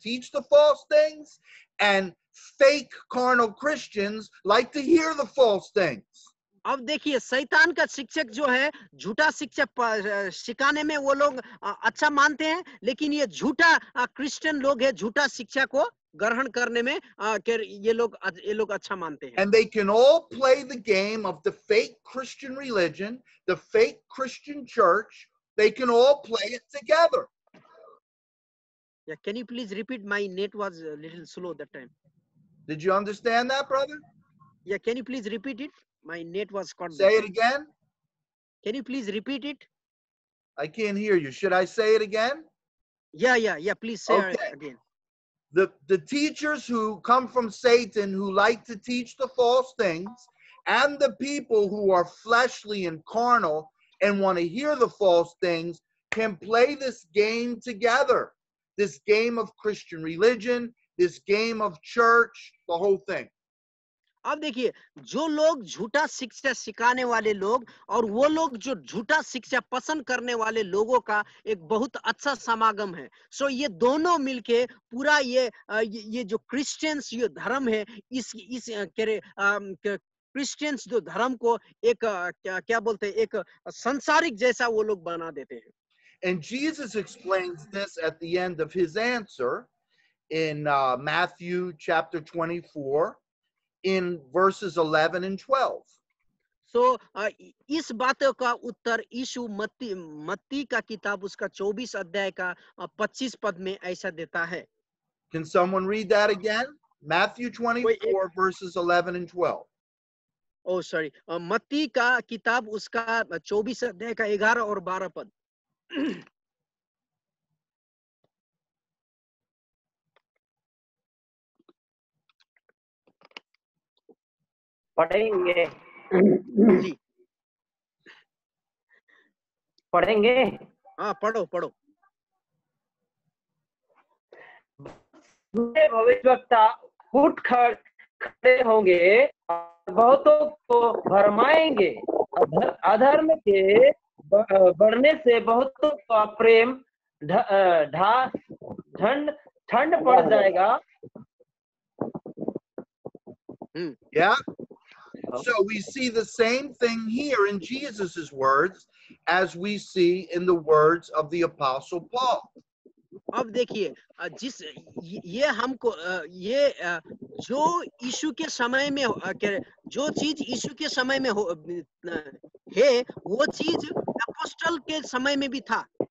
teach the false things, and fake carnal Christians like to hear the false things. अब देखिए शैतान का शिक्षक जो है झूठा शिक्षा सिखाने में वो लोग अच्छा मानते हैं, लेकिन ये झूठा क्रिश्चियन लोग है झूठा शिक्षा को ग्रहण करने में ये लोग अच्छा मानते हैं. And they can all play the game of the fake Christian religion, the fake Christian church. They can all play it together. Yeah, can you please repeat? My net was a little slow that time. Did you understand that, brother? Yeah, can you please repeat it? My net was cut. Say it again. Can you please repeat it? I can't hear you. Should I say it again? Yeah. Please say it again. The teachers who come from Satan, who like to teach the false things, and the people who are fleshly and carnal and want to hear the false things can play this game together. This game of Christian religion, this game of church, the whole thing. अब देखिए जो लोग झूठा शिक्षा सिखाने वाले लोग और वो लोग जो झूठा शिक्षा पसंद करने वाले लोगों का एक बहुत अच्छा समागम है. सो ये दोनों मिलके पूरा ये जो क्रिश्चियंस ये धर्म है इस क्रिश्चियंस जो धर्म को एक क्या बोलते हैं एक संसारिक जैसा वो लोग बना देते हैं. And Jesus explains this at the end of his answer in Matthew chapter 24 in verses 11 and 12. So इस बातों का उत्तर यीशु मत्ती का किताब उसका 24 अध्याय का 25 पद में ऐसा देता है. Can someone read that again? Matthew 24 verses 11 and 12. Oh sorry, मत्ती का किताब उसका 24 अध्याय का 11 और 12 पद. पढ़ेंगे जी पढ़ेंगे. हाँ पढ़ो. भविष्यवक्ता उठ खड़े होंगे और बहुतों को भरमाएंगे. अधर्म के बढ़ने से बहुतों का प्रेम ठंड ठंड पड़ जाएगा. Yeah. So we see the same thing here in Jesus's words as we see in the words of the Apostle Paul. अब देखिए जिस ये हमको ये जो यीशु के समय में जो चीज यीशु के समय में है वो चीज अपोस्टल के समय में भी था, We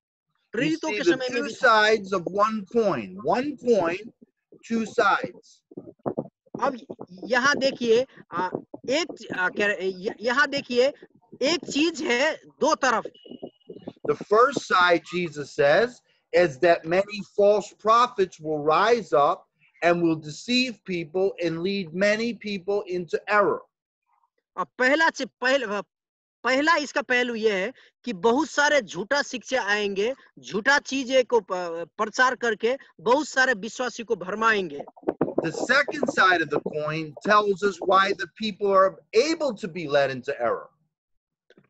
प्रेरितों see के the समय में two भी था. sides of one coin. One coin, two sides. अब यहाँ देखिए यहाँ देखिए एक चीज है दो तरफ. The first side, Jesus says, is that many false prophets will rise up and will deceive people and lead many people into error. अब पहला इसका पहलू ये है कि बहुत सारे झूठा शिक्षा आएंगे, झूठा चीजें को प्रचार करके बहुत सारे विश्वासी को भरमाएंगे. The second side of the coin tells us why the people are able to be led into error.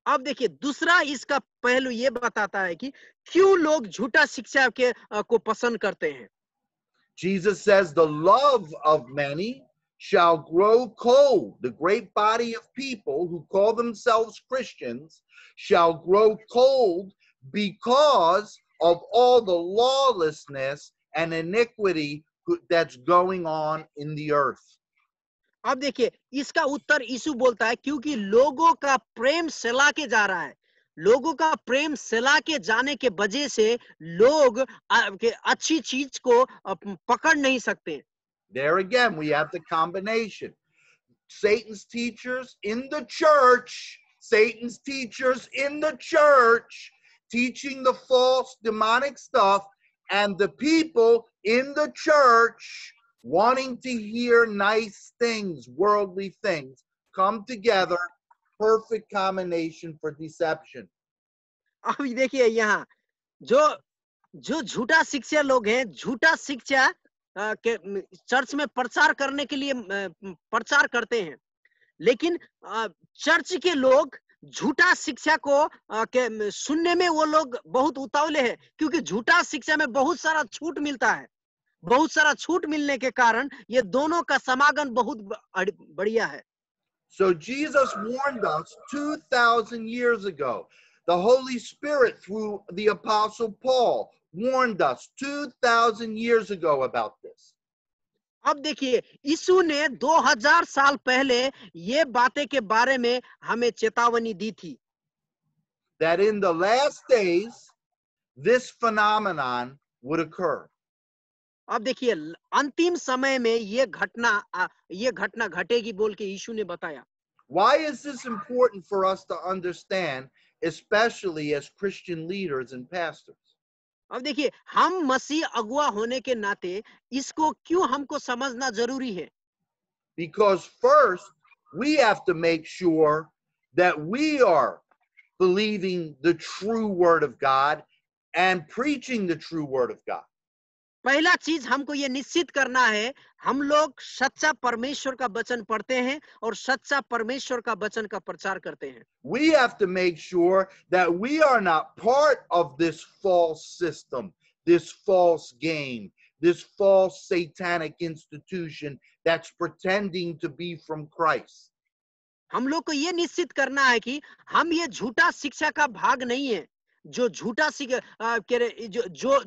अब देखिए दूसरा इसका पहलू ये बताता है कि क्यों लोग झूठा शिक्षा के को पसंद करते हैं. Jesus says the love of many shall grow cold. The great body of people who call themselves Christians shall grow cold because of all the lawlessness and iniquity that's going on in the earth. अब देखिए इसका उत्तर यीशु बोलता है क्योंकि लोगों का प्रेम सला के जा रहा है. लोगों का प्रेम सला के जाने के वजह से लोग अच्छी चीज को पकड़ नहीं सकते. There again, we have the combination. Satan's teachers in the church, teaching the false demonic stuff, and the people in the church wanting to hear nice things, worldly things, come together. Perfect combination for deception. अब देखिए यहाँ जो झूठा शिक्षा लोग हैं, झूठा शिक्षा के चर्च में प्रचार करने के लिए प्रचार करते हैं, लेकिन चर्च के लोग झूठा शिक्षा को सुनने में वो लोग बहुत उतावले हैं क्योंकि झूठा शिक्षा में बहुत सारा छूट मिलता है. बहुत सारा छूट मिलने के कारण ये दोनों का समागम बहुत बढ़िया है. So Jesus warned us 2,000 years ago. The Holy Spirit through the Apostle Paul warned us 2,000 years ago about this. अब देखिए यीशु ने 2000 साल पहले ये बातें के बारे में हमें चेतावनी दी थी. That in the last days this phenomenon would occur. अब देखिए अंतिम समय में ये घटना घटेगी बोल के यीशु ने बताया. Why is this important for us to understand, especially as Christian leaders and pastors? अब देखिए हम मसीह अगुआ होने के नाते इसको क्यों हमको समझना जरूरी है. Because first we have to make sure that we are believing the true word of God and preaching the true word of God. पहला चीज हमको ये निश्चित करना है, हम लोग सच्चा परमेश्वर का वचन पढ़ते हैं और सच्चा परमेश्वर का वचन का प्रचार करते हैं. We have to make sure that we are not part of this false system, this false game, this false satanic institution that's pretending to be from Christ. हम लोग को ये निश्चित करना है कि हम ये झूठा शिक्षा का भाग नहीं है, जो झूठा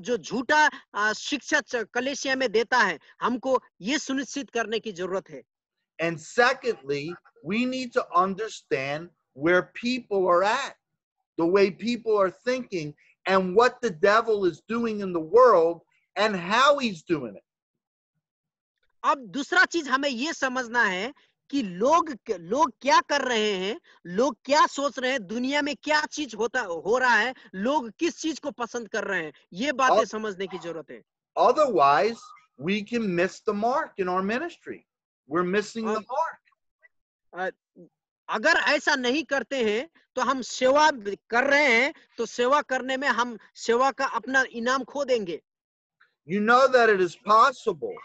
जो झूठा शिक्षा कलीसिया में देता है, हमको ये सुनिश्चित करने की जरूरत है. And secondly, we need to understand where people are at, the way people are thinking, and what the devil is doing in the world and how he's doing it. अब दूसरा चीज हमें ये समझना है कि लोग क्या कर रहे हैं, लोग क्या सोच रहे हैं, दुनिया में क्या चीज हो रहा है, लोग किस चीज को पसंद कर रहे हैं, ये बातें समझने की जरूरत है. Otherwise, we can miss the mark in our ministry. We're missing the mark. अगर ऐसा नहीं करते हैं तो हम सेवा कर रहे हैं, तो सेवा करने में हम सेवा का अपना इनाम खो देंगे. You know that it is possible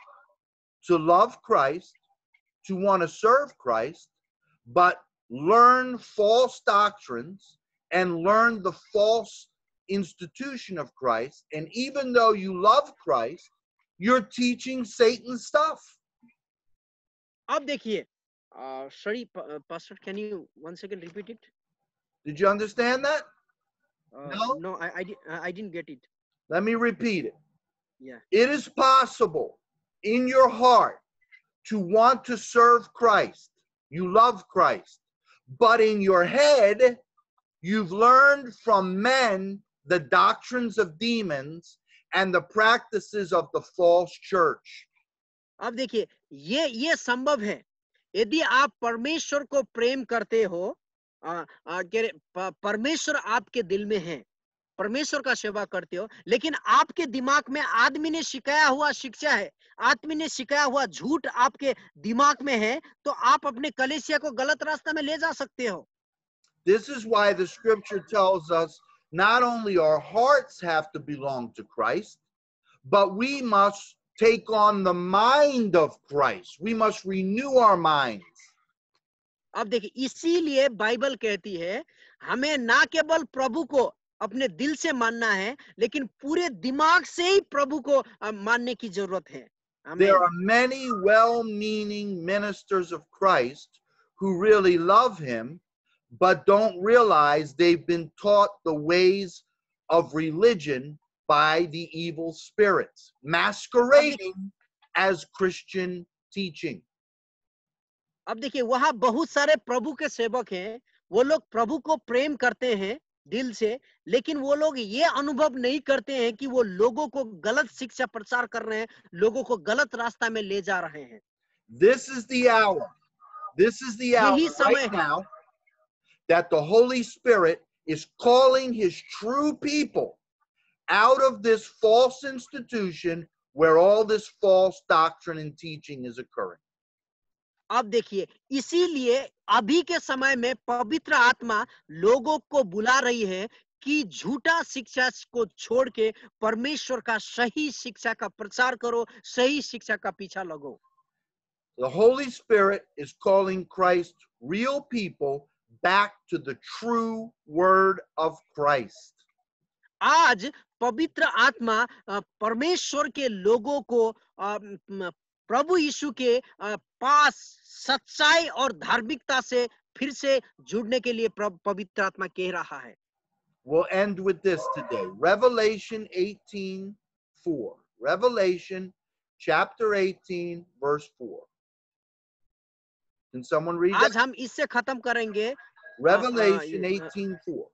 to love Christ, to want to serve Christ, but learn false doctrines and learn the false institution of Christ, and even though you love Christ, you're teaching Satan stuff. अब देखिए, sorry, Pastor, can you one second repeat it? Did you understand that? No? No, I didn't get it. Let me repeat it. Yeah. It is possible in your heart to want to serve Christ. You love Christ. But in your head, you've learned from men the doctrines of demons and the practices of the false church. अब देखिए, ये संभव है यदि आप परमेश्वर को प्रेम करते हो, परमेश्वर आपके दिल में है, परमेश्वर का सेवा करते हो, लेकिन आपके दिमाग में आदमी ने सिखाया हुआ शिक्षा है, आदमी ने सिखाया हुआ झूठ आपके दिमाग में है, तो आप अपने कलीसिया को गलत रास्ता में ले जा सकते हो. This is why the scripture tells us not only our hearts have to belong to Christ, but we must take on the mind of Christ. We must renew our minds. अब देखिए, इसीलिए बाइबल कहती है हमें ना केवल प्रभु को अपने दिल से मानना है, लेकिन पूरे दिमाग से ही प्रभु को मानने की जरूरत है. There are many well-meaning ministers of Christ who really love him, but don't realize they've been taught the ways of religion by the evil spirits, masquerading as Christian teaching. अब देखिए, वहां बहुत सारे प्रभु के सेवक हैं, वो लोग प्रभु को प्रेम करते हैं दिल से, लेकिन वो लोग ये अनुभव नहीं करते हैं कि वो लोगों को गलत शिक्षा प्रचार कर रहे हैं, लोगों को गलत रास्ता में ले जा रहे हैं. This is the hour. This is the hour right now that the Holy Spirit is calling his true people out of this false institution where all this false doctrine and teaching is occurring. अब देखिए, इसीलिए अभी के समय में पवित्र आत्मा लोगों को बुला रही है कि झूठा शिक्षा को छोड़ के परमेश्वर का सही शिक्षा का प्रचार करो, सही शिक्षा का पीछा लगो. The Holy Spirit is calling Christ real people back to the true word of Christ. आज पवित्र आत्मा परमेश्वर के लोगों को प्रभु यीशु के पास सच्चाई और धार्मिकता से फिर से जुड़ने के लिए पवित्र आत्मा कह रहा है. We'll end with this today. Revelation 18:4. Revelation chapter 18 verse 4. Can someone read आज that? हम इससे खत्म करेंगे. Revelation 18:4.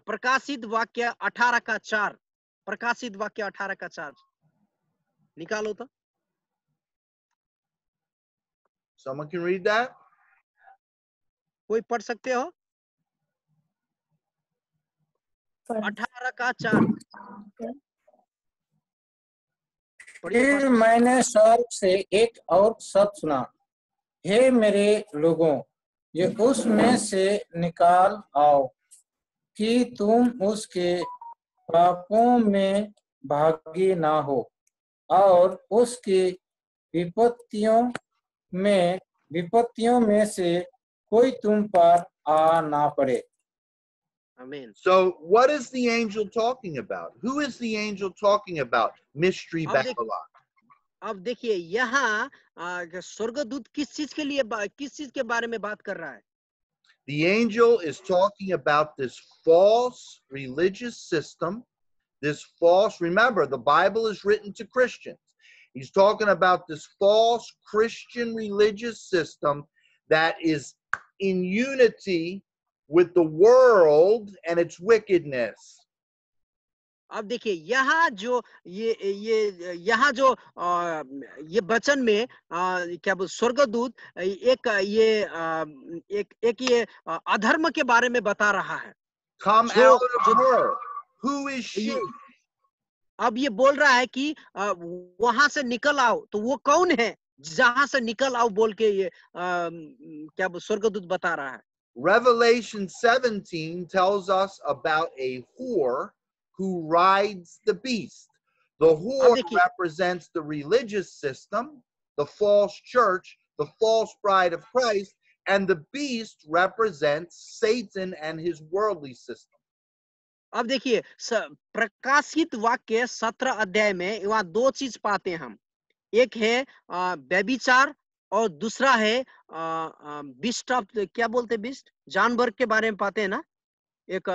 प्रकाशित वाक्य 18 का 4. प्रकाशित वाक्य 18 का 4 निकालो तो. Someone can read that? कोई पढ़ सकते हो? 18 का 4. फिर मैंने स्वर्ग से एक और शब्द सुना, हे मेरे लोगों, ये उसमें से निकाल आओ कि तुम उसके पापों में भागी ना हो और उसकी विपत्तियों में से कोई तुम पर आ ना पड़े. Amen. So what is the angel talking about? Who is the angel talking about? Mystery Babylon. अब देखिए, यहाँ स्वर्गदूत किस चीज के बारे में बात कर रहा है? The angel is talking about this false religious system, remember, the Bible is written to Christians. He's talking about this false Christian religious system that is in unity with the world and its wickedness. अब देखिए, यहाँ जो ये वचन में क्या बोल स्वर्गदूत एक ये अधर्म के बारे में बता रहा है. Come out of her. Who is she? अब ये बोल रहा है कि वहां से निकल आओ, तो वो कौन है जहां से निकल आओ बोल के ये क्या स्वर्गदूत बता रहा है. Revelation 17 tells us about a whore who rides the beast. The whore represents the religious system, the false church, the false bride of Christ, and the beast represents Satan and his worldly system. अब देखिए प्रकाशित वाक्य 17 अध्याय में वहां दो चीज पाते हैं हम। एक है व्यभिचार और दूसरा है बिस्ट ऑफ, क्या बोलते हैं बिस्ट, जानवर के बारे में पाते हैं ना। एक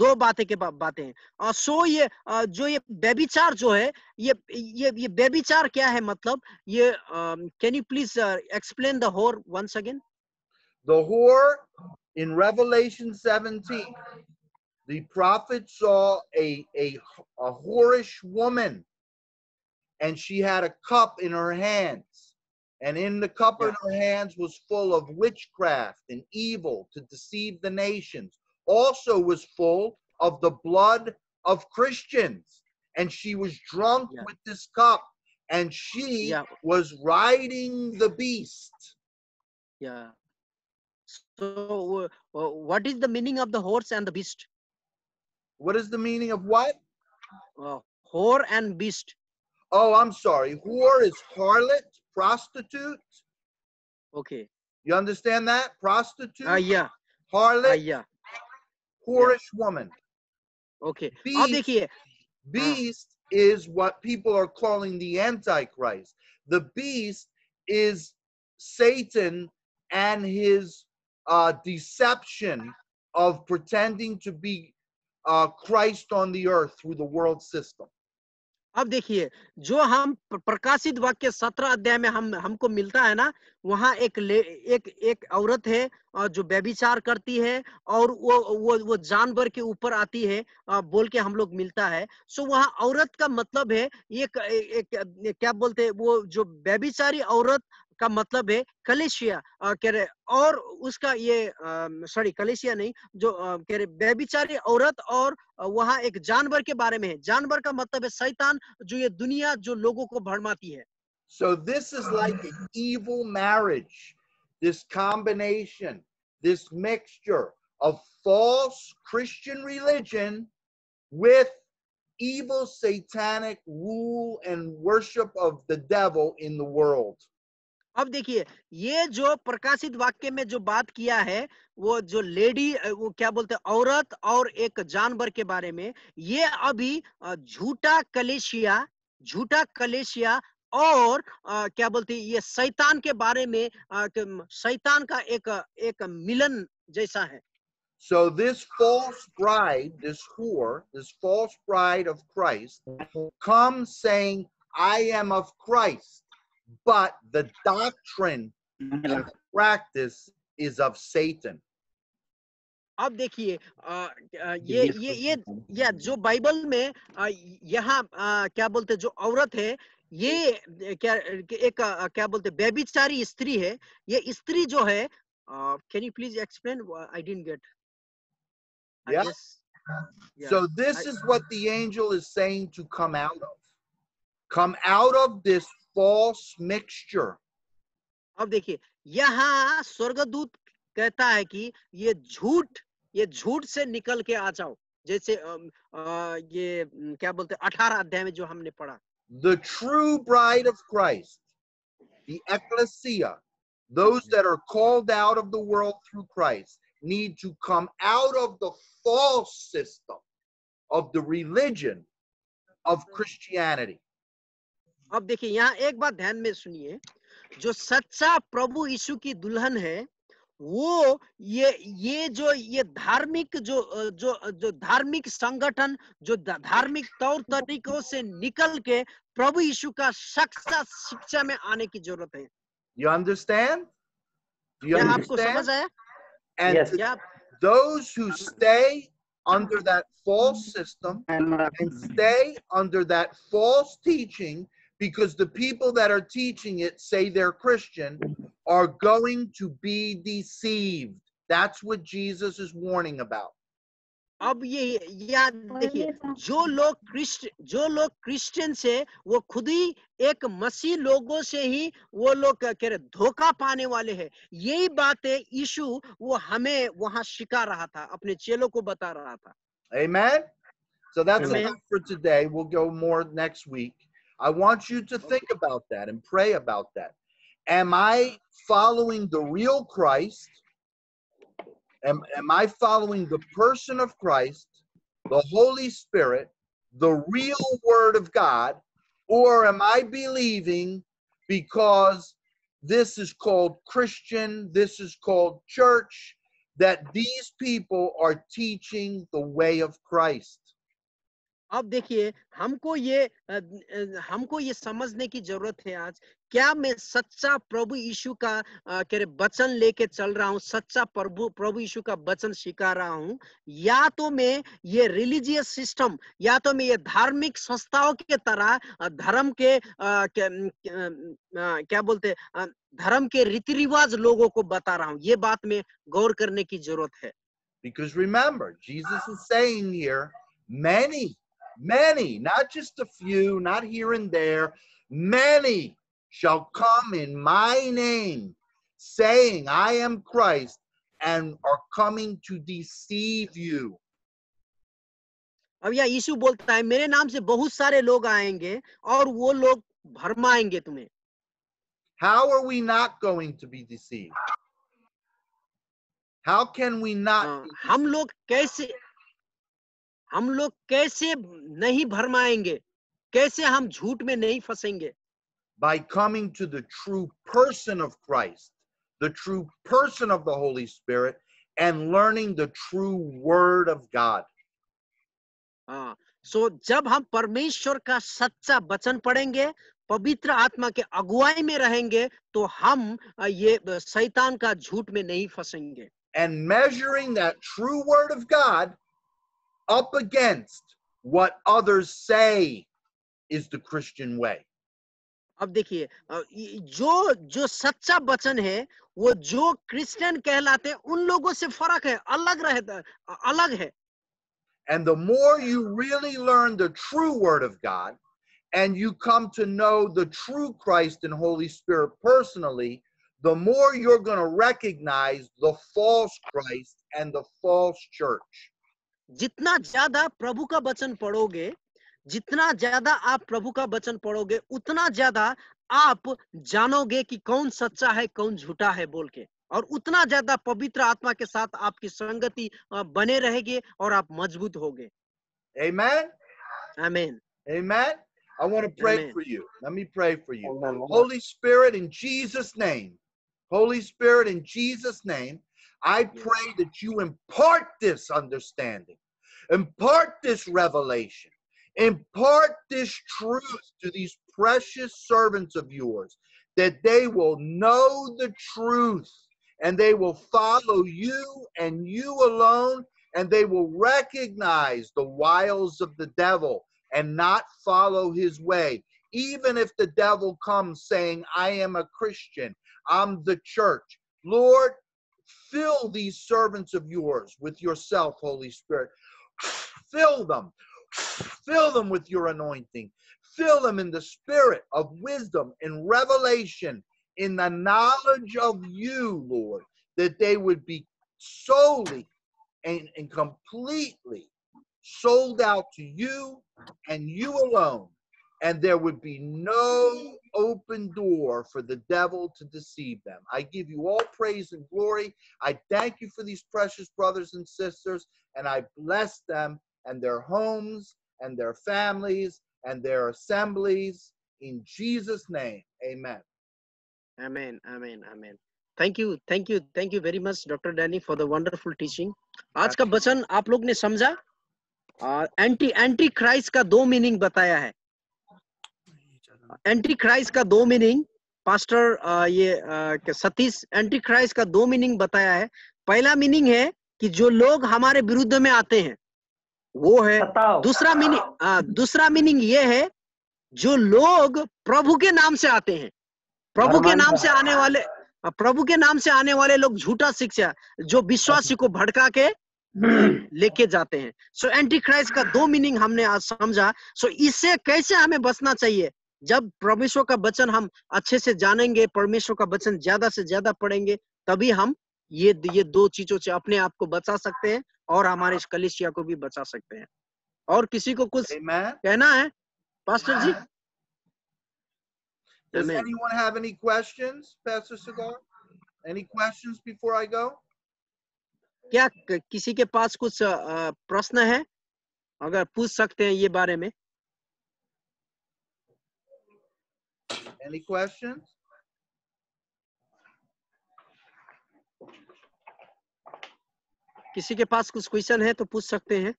दो बातें के बातें हैं। सो ये जो ये व्यभिचार जो है, ये व्यभिचार क्या है, मतलब ये can you please explain the whore once again. The whore in Revelation 17, the prophet saw a whorish woman, and she had a cup in her hands, and in the cup in her hands was full of witchcraft and evil to deceive the nations. Also was full of the blood of Christians, and she was drunk with this cup, and she was riding the beast. Yeah. So what is the meaning of the horse and the beast? What is the meaning of what? Whore and beast. Oh, I'm sorry. Whore is harlot, prostitute. Okay. You understand that? Prostitute? Yeah. Harlot? Yeah. Whorish woman. Okay. Beast is what people are calling the Antichrist. The beast is Satan and his deception of pretending to be Christ on the earth through the world system. अब देखिए, जो हम प्रकाशित वाक्य 17 अध्याय में हमको मिलता है ना, वहां एक औरत है जो व्यभिचार करती है और वो जानवर के ऊपर आती है बोल के हम लोग मिलता है। सो वहां औरत का मतलब है एक क्या बोलते हैं, वो जो व्यभिचारी औरत का मतलब है कलेशिया कह रहे, और उसका ये सॉरी कलेशिया नहीं, जो कह रहे व्यभिचारी औरत, और वहां एक जानवर के बारे में है। जानवर का मतलब है शैतान, जो ये दुनिया जो लोगों को भड़माती है। So this is like an evil marriage, this combination, this mixture of false Christian religion with evil satanic rule and worship of the devil in the world. अब देखिए, ये जो प्रकाशित वाक्य में जो बात किया है, वो जो लेडी, वो क्या बोलते हैं, औरत और एक जानवर के बारे में, ये अभी झूठा कलेशिया और क्या बोलते हैं, ये शैतान के बारे में, शैतान का एक मिलन जैसा है। So this false bride, this whore, this false bride of Christ comes saying, I am of Christ, but the doctrine and practice is of Satan. अब देखिए ये जो बाइबल में यहाँ क्या बोलते, जो औरत है, ये क्या एक क्या बोलते व्यभिचारी स्त्री है। ये स्त्री जो है, can you please explain, I didn't get. Yeah. So this is what the angel is saying to come out of. Come out of this false mixture. अब देखिए, यहाँ स्वर्गदूत कहता है कि ये झूठ से निकल के आ जाओ, जैसे ये क्या बोलते 18 अध्याय में जो हमने पढ़ा। The true bride of Christ, the ecclesia, those that are called out of the world through Christ, need to come out of the false system of the religion of Christianity. अब देखिए, यहाँ एक बात ध्यान में सुनिए, जो सच्चा प्रभु यीशु की दुल्हन है, वो ये जो ये धार्मिक जो धार्मिक संगठन, जो धार्मिक तौर तरीकों से निकल के प्रभु यीशु का सच्चा शिक्षा में आने की जरूरत है। You understand? Do you क्या understand? आपको समझ आया? And Yes. those who stay under that false system and stay under that false teaching, because the people that are teaching it say they're Christian, are going to be deceived. That's what Jesus is warning about. अब ये याद देखिए, जो लोग Christian से, वो खुद ही एक मसीह लोगों से ही वो लोग कह रहे धोखा पाने वाले हैं। यही बातें यीशु वो हमें वहां सिखा रहा था, अपने चेलों को बता रहा था। Amen? So that's Amen. enough for today. We'll go more next week. I want you to think about that and pray about that. Am I following the real Christ, Am I following the person of Christ, the Holy Spirit, the real Word of God, or am I believing because this is called Christian, this is called church, that these people are teaching the way of Christ? अब देखिए हमको ये समझने की जरूरत है आज, क्या मैं सच्चा प्रभु यीशु का वचन लेके चल रहा हूँ, सच्चा प्रभु यीशु का वचन सिखा रहा हूँ, या तो मैं ये रिलीजियस सिस्टम, या तो मैं ये धार्मिक संस्थाओं के तरह धर्म के क्या बोलते धर्म के रीति रिवाज लोगों को बता रहा हूँ। ये बात में गौर करने की जरूरत है। Because remember, Jesus is saying here, many, not just a few, not here and there, many shall come in my name, saying, I am Christ, and are coming to deceive you. अब यह यीशु बोलता है, मेरे नाम से बहुत सारे लोग आएंगे और वो लोग भरमाएंगे तुम्हें। How are we not going to be deceived? How can we not? हम लोग कैसे नहीं भरमाएंगे, कैसे हम झूठ में नहीं फंसेंगे? By coming to the true person of Christ, the true person of the Holy Spirit, and learning the true Word of God. सो जब हम परमेश्वर का सच्चा वचन पढ़ेंगे, पवित्र आत्मा के अगुवाई में रहेंगे, तो हम ये शैतान का झूठ में नहीं फंसेंगे। And measuring that true Word of God up against what others say is the Christian way. अब देखिए, जो सच्चा वचन है, वो जो क्रिश्चियन कहलाते हैं, उन लोगों से फर्क है, अलग है। And the more you really learn the true Word of God, and you come to know the true Christ and Holy Spirit personally, the more you're going to recognize the false Christ and the false church. जितना ज्यादा प्रभु का वचन पढ़ोगे, जितना ज्यादा आप प्रभु का वचन पढ़ोगे, उतना ज्यादा आप जानोगे कि कौन सच्चा है, कौन झूठा है बोल के, और उतना ज्यादा पवित्र आत्मा के साथ आपकी संगति बने रहेगी और आप मजबूत होगे। Amen. आमीन। Amen. I want to pray Amen. for you. Let me pray for you. Amen. Holy Spirit, in Jesus' name, Holy Spirit, in Jesus' name, I pray that you impart this understanding, impart this revelation, impart this truth to these precious servants of yours, that they will know the truth and they will follow you and you alone, and they will recognize the wiles of the devil and not follow his way. Even if the devil comes saying, I am a Christian, I'm the church. Lord, fill these servants of yours with yourself, Holy Spirit. Fill them with your anointing. Fill them in the spirit of wisdom and revelation, in the knowledge of you, Lord, that they would be solely and completely sold out to you and you alone, and there would be no open door for the devil to deceive them. I give you all praise and glory. I thank you for these precious brothers and sisters, and I bless them and their homes and their families and their assemblies in Jesus' name. Amen. Amen. Amen. Amen. Thank you very much, Dr. Danny, for the wonderful teaching. आज का वचन आप लोग ने समझा। Anti Christ का दो meaning बताया है। एंटी क्राइस्ट का दो meaning pastor Satish anti Christ का दो मीनिंग बताया है। पहला मीनिंग है कि जो लोग हमारे विरुद्ध में आते हैं, वो है। दूसरा मीनिंग ये है, जो लोग प्रभु के नाम से आते हैं, प्रभु के नाम से आने वाले लोग झूठा शिक्षा जो विश्वासी को भड़का के लेके जाते हैं। सो एंटी क्राइस्ट का दो मीनिंग हमने आज समझा। सो इससे कैसे हमें बचना चाहिए? जब परमेश्वर का वचन हम अच्छे से जानेंगे, परमेश्वर का वचन ज्यादा से ज्यादा पढ़ेंगे, तभी हम ये दो चीजों से अपने आप को बचा सकते हैं और हमारे इस कलीसिया को भी बचा सकते हैं। और किसी को कुछ कहना है pastor ji? Does Amen. anyone have any questions, Pastor Cigar? Any questions before I go? क्या किसी के पास कुछ प्रश्न है? अगर पूछ सकते हैं ये बारे में। Any questions? किसी के पास कुछ क्वेश्चन है तो पूछ सकते हैं।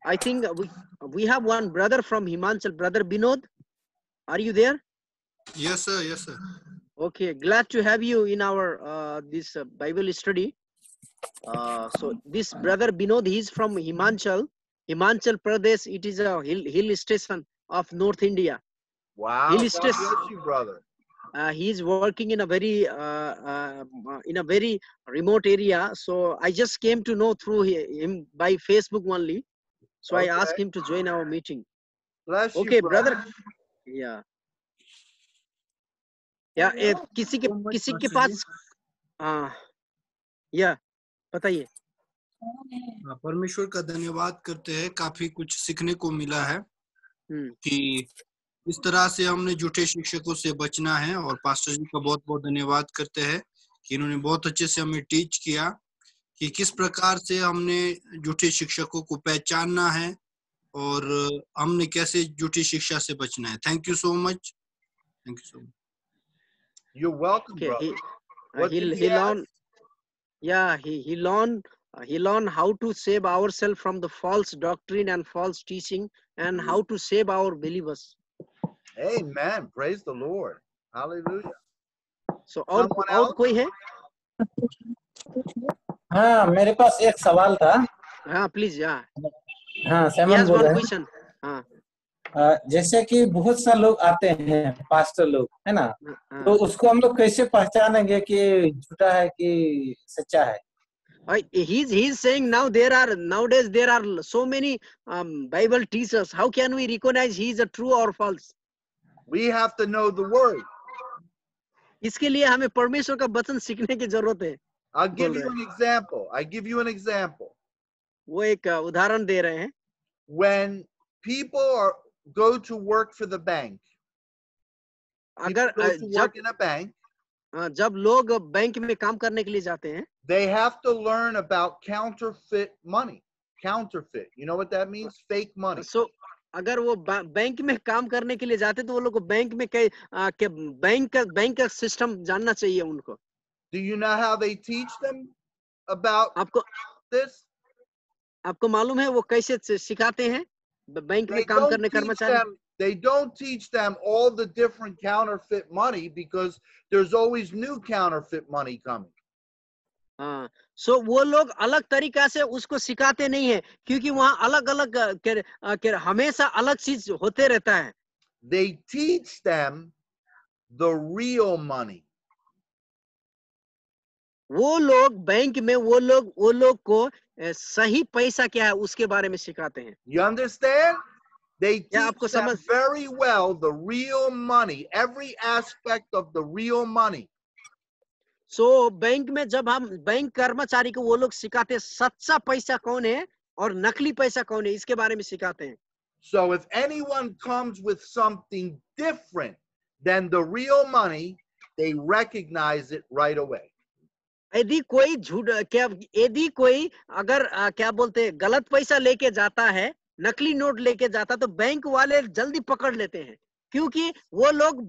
I think we have one brother from Himachal, brother Binod. Are you there? Yes, sir. Yes, sir. Okay, glad to have you in our this Bible study. So this brother Binod, he's from Himachal Pradesh. It is a hill station of North India. Wow. Hill God station. bless you, brother. He is working in a very remote area. So I just came to know through him by Facebook only. So I asked Okay. him to join our meeting. Bless Okay, you, brother. brother. Yeah. या किसी के पास या बताइए। परमेश्वर का धन्यवाद करते हैं, काफी कुछ सीखने को मिला है कि इस तरह से हमने झूठे शिक्षकों से बचना है, और पास्टर जी का बहुत बहुत धन्यवाद करते हैं कि इन्होंने बहुत अच्छे से हमें टीच किया कि किस प्रकार से हमने झूठे शिक्षकों को पहचानना है और हमने कैसे झूठी शिक्षा से बचना है। Thank you so much. Thank you so much. You're welcome, Okay, brother. he learned how to save ourselves from the false doctrine and false teaching, and how to save our believers. Amen. Praise the Lord. Hallelujah. So और कोई है? हाँ, मेरे पास एक सवाल था। हाँ, please. हाँ, सैमन बोल रहे हैं। हाँ, जैसे कि बहुत सा लोग आते हैं, पास्टर लोग, है ना, तो उसको हम लोग कैसे पहचानेंगे कि झूठा है कि सच्चा है? He's saying nowadays there are so many Bible teachers. How can we recognize he is a true or false? We have to know the word. इसके लिए हमें परमेश्वर का वचन सीखने की जरूरत है। I'll give you an example. वो एक उदाहरण दे रहे हैं। When people go to work for the bank, अगर work in a bank, जब लोग बैंक में काम करने के लिए जाते हैं, they have to learn about counterfeit money. Counterfeit, you know what that means? Fake money. So अगर वो बैंक में काम करने के लिए जाते तो वो लोग को बैंक में बैंक का सिस्टम जानना चाहिए उनको। Do you know how they teach them about this? आपको मालूम है वो कैसे सिखाते हैं बैंक में काम करने कर्मचारी? They don't teach them all the different counterfeit money because there's always new counterfeit money coming. हाँ, सो वो लोग अलग तरीका से उसको सिखाते नहीं है, क्योंकि वहाँ अलग अलग हमेशा अलग चीज होते रहता है। They teach them the real money. वो लोग बैंक में वो लोग को सही पैसा क्या है उसके बारे में सिखाते हैं। You understand? They teach them very well the real money, every aspect of the real money. So bank में जब हम बैंक कर्मचारी को वो लोग सिखाते हैं सच्चा पैसा कौन है और नकली पैसा कौन है, इसके बारे में सिखाते हैं। So if anyone comes with something different than the real money, they recognize it right away. यदि कोई अगर क्या बोलते हैं गलत पैसा लेके जाता है, नकली नोट लेके जाता, तो बैंक वाले जल्दी पकड़ लेते हैं, क्योंकि वो लोग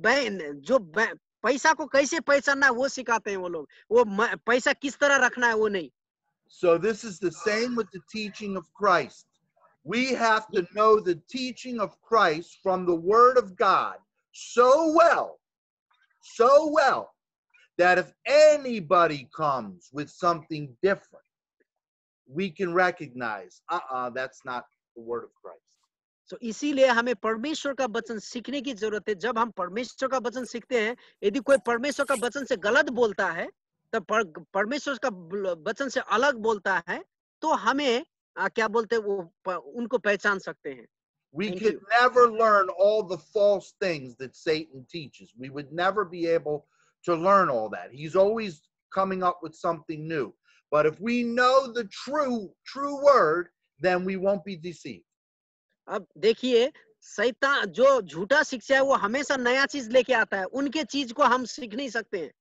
पैसा को कैसे पहचानना है वो सिखाते हैं। वो लोग वो पैसा किस तरह रखना है वो नहीं। So this is the same with the teaching of Christ. We have to know the teaching of Christ from the Word of God so well, that if anybody comes with something different, we can recognize, that's not the Word of Christ. So इसीलिए हमें परमेश्वर का वचन सीखने की जरूरत है। जब हम परमेश्वर का वचन सीखते हैं, यदि कोई परमेश्वर का वचन से गलत बोलता है, तो परमेश्वर का वचन से अलग बोलता है, तो हमें क्या बोलते हैं वो उनको पहचान सकते हैं। We could never learn all the false things that Satan teaches. We would never be able to learn all that. He's always coming up with something new. But if we know the true word, then we won't be deceived. अब देखिए, शैतान जो झूठा शिक्षा है वो हमेशा नया चीज लेके आता है, उनके चीज को हम सीख नहीं सकते हैं।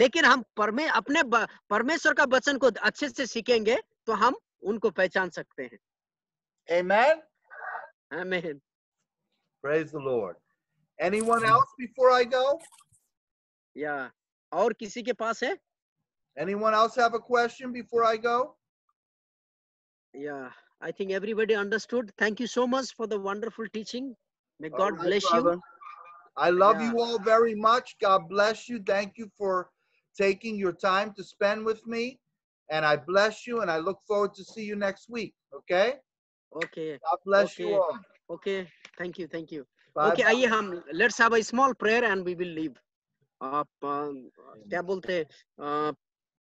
लेकिन हम परमेश्वर का वचन को अच्छे से सीखेंगे तो हम उनको पहचान सकते हैं। Amen. आमीन। Praise the Lord. Anyone else before I go? या और किसी के पास है? Anyone else have a question before I go? Yeah, I think everybody understood. Thank you so much for the wonderful teaching. May God All right, bless brother. you. I love Yeah. you all very much. God bless you. Thank you for taking your time to spend with me. And I bless you, and I look forward to see you next week. Okay? Okay. God bless you Okay. all. Okay. Thank you. Thank you. Bye Okay. bye. आइए हम let's have a small prayer and we will leave. आप क्या बोलते हैं